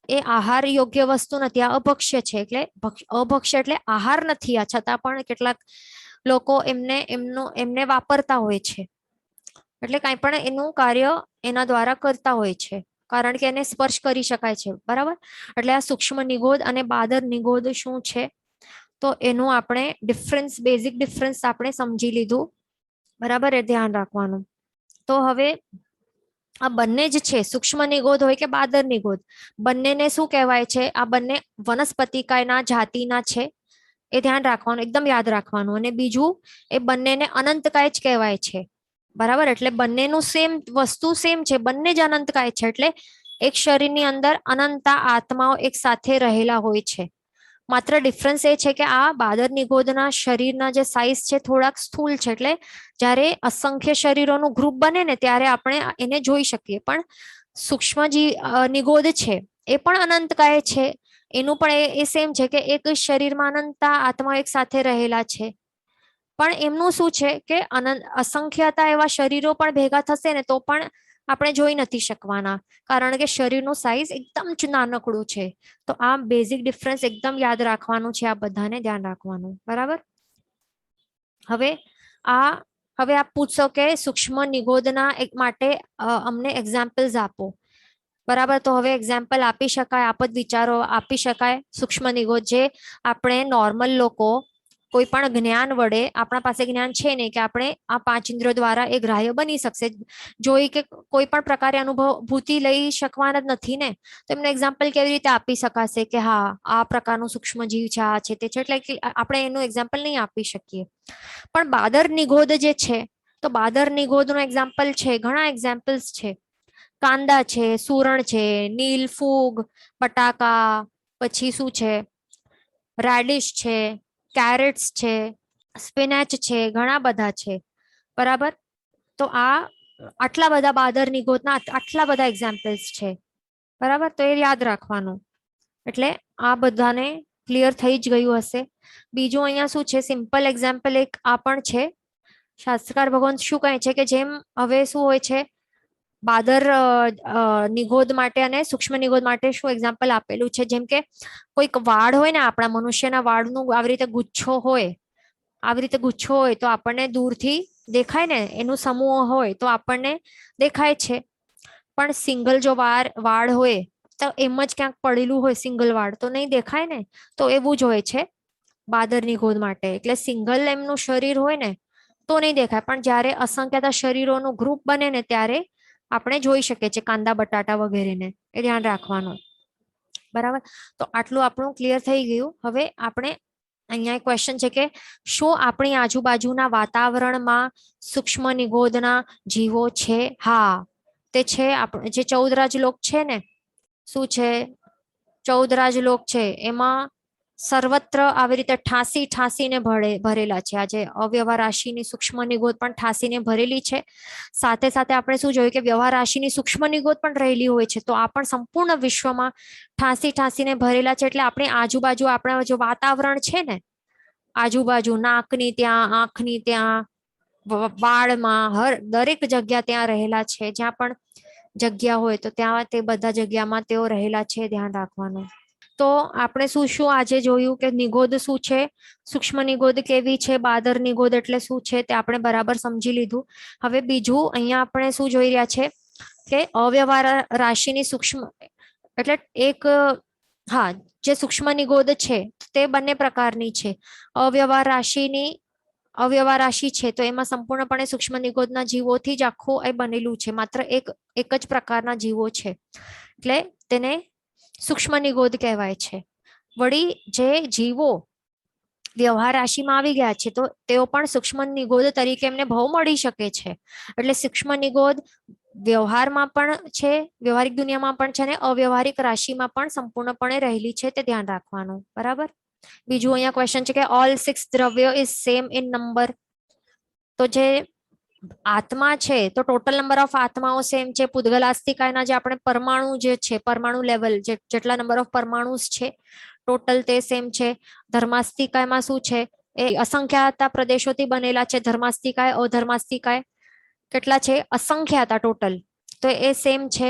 એ આહાર યોગ્ય વસ્તુ નથી, આ અભક્ષ્ય છે. એટલે અભક્ષ્ય એટલે આહાર નથી, આ છતાં પણ કેટલાક લોકો એમને વાપરતા હોય છે. એટલે કાંઈ પણ એનું કાર્ય એના દ્વારા કરતા હોય છે, કારણ કે એને સ્પર્શ કરી શકાય છે. બરાબર? એટલે આ સૂક્ષ્મ નિગોદ અને બાદર નિગોદ શું છે, તો એનું આપણે બેઝિક ડિફરન્સ આપણે સમજી લીધું. બરાબર? એ ધ્યાન રાખવાનું. તો હવે આ બંને જ છે, સૂક્ષ્મ નિગોદ હોય કે બાદર નિગોદ, બંનેને શું કહેવાય છે? આ બંને વનસ્પતિકાયના જાતિના છે, એ ધ્યાન રાખવાનું, એકદમ યાદ રાખવાનું. અને બીજું, એ બંનેને અનંતકાય જ કહેવાય છે. બરાબર? એટલે બંનેનું સેમ વસ્તુ સેમ છે, બંને જ અનંતકાય છે. એટલે એક શરીરની અંદર અનંતા આત્માઓ એક સાથે રહેલા હોય છે. માત્ર ડિફરન્સ એ છે કે આ બાદર નિગોદના શરીરના જે સાઇઝ છે થોડાક સ્થૂલ છે. એટલે જ્યારે અસંખ્ય શરીરોનું ગ્રુપ બને ને ત્યારે આપણે એને જોઈ શકીએ. પણ સૂક્ષ્મ નિગોદ છે એ પણ અનંતકાય છે. એનું પણ એ સેમ છે કે એક શરીરમાં અનંતા આત્મા એક સાથે રહેલા છે. પણ એમનું શું છે કે અસંખ્યતા એવા શરીરો પણ ભેગા થશે ને તો પણ આપણે જોઈ નથી શકવાના, કારણ કે શરીરનું સાઇઝ એકદમ જ નાનકડું છે. તો આ બેઝિક ડિફરન્સ એકદમ યાદ રાખવાનું છે, આ બધાને ધ્યાન રાખવાનું. બરાબર? હવે આપ પૂછશો કે સૂક્ષ્મ નિગોદના માટે અમને એક્ઝામ્પલ્સ આપો. બરાબર? તો હવે એક્ઝામ્પલ આપી શકાય, આપ જ વિચારો. આપી શકાય સૂક્ષ્મ નિગોદ જે આપણે નોર્મલ લોકો કોઈ પણ જ્ઞાન વડે, આપણા પાસે જ્ઞાન છે ને કે આપણે આ 5 ઇન્દ્રિયો દ્વારા એ ગ્રાહ્ય બની શકશે, જોઈ કે કોઈ પણ પ્રકારે અનુભૂતિ લઈ શકવાના જ નથી ને, તો એમને એક્ઝામ્પલ કેવી રીતે આપી શકાશે કે હા આ પ્રકારનું સૂક્ષ્મ જીવ છે, આ છે, તે છે? એટલે આપણે એનું એક્ઝામ્પલ નહીં આપી શકીએ. પણ બાદર નિગોદ જે છે, તો બાદર નિગોદનું એક્ઝામ્પલ છે, ઘણા એક્ઝામ્પલ્સ છે. કાંદા છે, સુરણ છે, નીલ ફૂગ, બટાકા, પછી શું છે, રેડિશ છે, કેરેટ્સ છે, સ્પિનેચ છે, ઘણા બધા છે. બરાબર? તો આટલા બધા બાદર નિગોદના આટલા બધા એક્ઝામ્પલ્સ છે. બરાબર? તો એ યાદ રાખવાનું. એટલે આ બધાને ક્લિયર થઈ જ ગયું હશે. બીજું અહીંયા શું છે, સિમ્પલ એક્ઝામ્પલ એક આ પણ છે. શાસ્ત્રકાર ભગવાન શું કહે છે કે જેમ હવે શું હોય છે, બાદર નિગોદ માટે અને સૂક્ષ્મ નિગોદ માટે શું એક્ઝામ્પલ આપેલું છે, જેમ કે કોઈક વાળ હોય ને, આપણા મનુષ્યના વાળનું આવી રીતે ગુચ્છો હોય, તો આપણને દૂરથી દેખાય ને, એનું સમૂહ હોય તો આપણને દેખાય છે. પણ સિંગલ જો વાળ હોય તો એમ જ ક્યાંક પડેલું હોય સિંગલ વાળ, તો નહીં દેખાય ને. તો એવું જ હોય છે બાદર નિગોદ માટે. એટલે સિંગલ એમનું શરીર હોય ને તો નહીં દેખાય, પણ જ્યારે અસંખ્યતા શરીરોનું ગ્રુપ બને ને ત્યારે આપણે જોઈ શકીએ છીએ, કાંદા બટાટા વગેરેને. એ ધ્યાન રાખવાનું. બરાબર? તો આટલું આપણું ક્લિયર થઈ ગયું. હવે આપણે અહીંયા એક ક્વેશ્ચન છે કે શું આપણી આજુબાજુના વાતાવરણમાં સૂક્ષ્મ નિગોદના જીવો છે? હા, તે છે. જે 14 રાજલોક છે ને, શું છે, 14 રાજલોક છે, એમાં સર્વત્ર આવી રીતે ઠાંસીને ભરેલા છે. આજે અવ્યવહાર રાશિની સૂક્ષ્મ નિગોદ પણ ઠાંસીને ભરેલી છે. સાથે સાથે આપણે શું જોયું કે વ્યવહાર રાશિની સૂક્ષ્મ નિગોદ પણ રહેલી હોય છે. તો આ પણ સંપૂર્ણ વિશ્વમાં ઠાંસીને ભરેલા છે. એટલે આપણી આજુબાજુ આપણા જો વાતાવરણ છે ને, આજુબાજુ નાકની ત્યાં, આંખની ત્યાં, વાળમાં, દરેક જગ્યા ત્યાં રહેલા છે. જ્યાં પણ જગ્યા હોય તો ત્યાં તે બધા જગ્યામાં તેઓ રહેલા છે, ધ્યાન રાખવાનું. તો આપણે શું આજે જોયું કે નિગોદ શું છે, સૂક્ષ્મ નિગોદ કેવી છે, બાદર નિગોદ એટલે શું છે, તે આપણે બરાબર સમજી લીધું. હવે બીજું અહીંયા આપણે શું જોઈ રહ્યા છે કે અવ્યવહાર રાશિની સૂક્ષ્મ એટલે જે સૂક્ષ્મ નિગોદ છે તે બંને પ્રકારની છે. અવ્યવહાર રાશિની અવ્યવહાર રાશિ છે તો એમાં સંપૂર્ણપણે સૂક્ષ્મ નિગોદના જીવોથી જ આખું એ બનેલું છે. માત્ર એક જ પ્રકારના જીવો છે એટલે તેને સૂક્ષ્મ નિગોદ કહેવાય છે. વળી જે જીવો વ્યવહાર રાશિમાં આવી ગયા છે તો તેઓ પણ સૂક્ષ્મ નિગોદ તરીકે એમને ભાવ મળી શકે છે. એટલે સૂક્ષ્મ નિગોદ વ્યવહારમાં પણ છે, વ્યવહારિક દુનિયામાં પણ છે, અને અવ્યવહારિક રાશિમાં પણ સંપૂર્ણપણે રહેલી છે, તે ધ્યાન રાખવાનું. બરાબર. બીજું અહીંયા ક્વેશ્ચન છે કે ઓલ 6 દ્રવ્યો ઇઝ સેમ ઇન નંબર. તો જે આત્મા છે તો ટોટલ નંબર ઓફ આત્માઓ સેમ છે. પૂદગલાસ્તિકાના જે આપણે પરમાણુ જે છે, પરમાણુ લેવલ જેટલા નંબર ઓફ પરમાણુ છે ટોટલ તે સેમ છે. ધર્માસ્તિકામાં શું છે, એ અસંખ્યાતા પ્રદેશોથી બનેલા છે. ધર્માસ્તિકાય અધર્માસ્તિકાય કેટલા છે, અસંખ્યાતા ટોટલ, તો એ સેમ છે.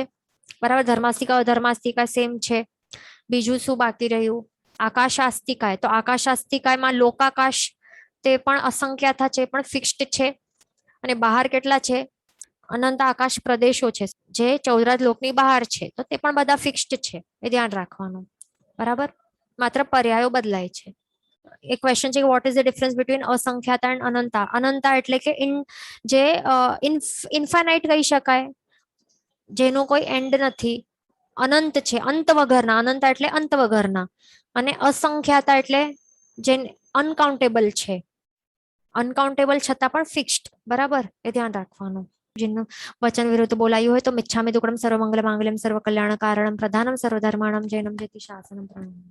બરાબર. ધર્માસ્તિકા અધર્માસ્તિકા સેમ છે. બીજું શું બાકી રહ્યું, આકાશાસ્તિકાય. તો આકાશાસ્તિકાયમાં લોકાકાશ તે પણ અસંખ્યાતા છે, પણ ફિક્સ્ડ છે. અને બહાર કેટલા છે, અનંત આકાશ પ્રદેશો છે જે 14 લોકની બહાર છે, તો તે પણ બધા ફિક્સ્ડ છે, એ ધ્યાન રાખવાનું. બરાબર. માત્ર પર્યાયો બદલાય છે. એક ક્વેશ્ચન છે કે what is the difference between અસંખ્યાતા એન્ડ અનંતા. અનંતા એટલે કે જે ઇન્ફાનાઇટ કહી શકાય, જેનો કોઈ એન્ડ નથી. અનંત છે, અંત વગરના. અનંતા એટલે અંત વગરના. અને અસંખ્યાતા એટલે જે અનકાઉન્ટેબલ છે, અનકાઉન્ટેબલ છતાં પણ ફિક્સ્ડ. બરાબર. એ ધ્યાન રાખવાનું. જેનું વચન વિરુદ્ધ બોલાયું હોય તો મિચ્છામિ દુક્કડમ સર્વમંગલ માંગલ્યમ સર્વ કલ્યાણ કારણમ પ્રધાનમ સર્વધર્માણમ જૈનમ જેતિ શાસનમ પ્રણમ.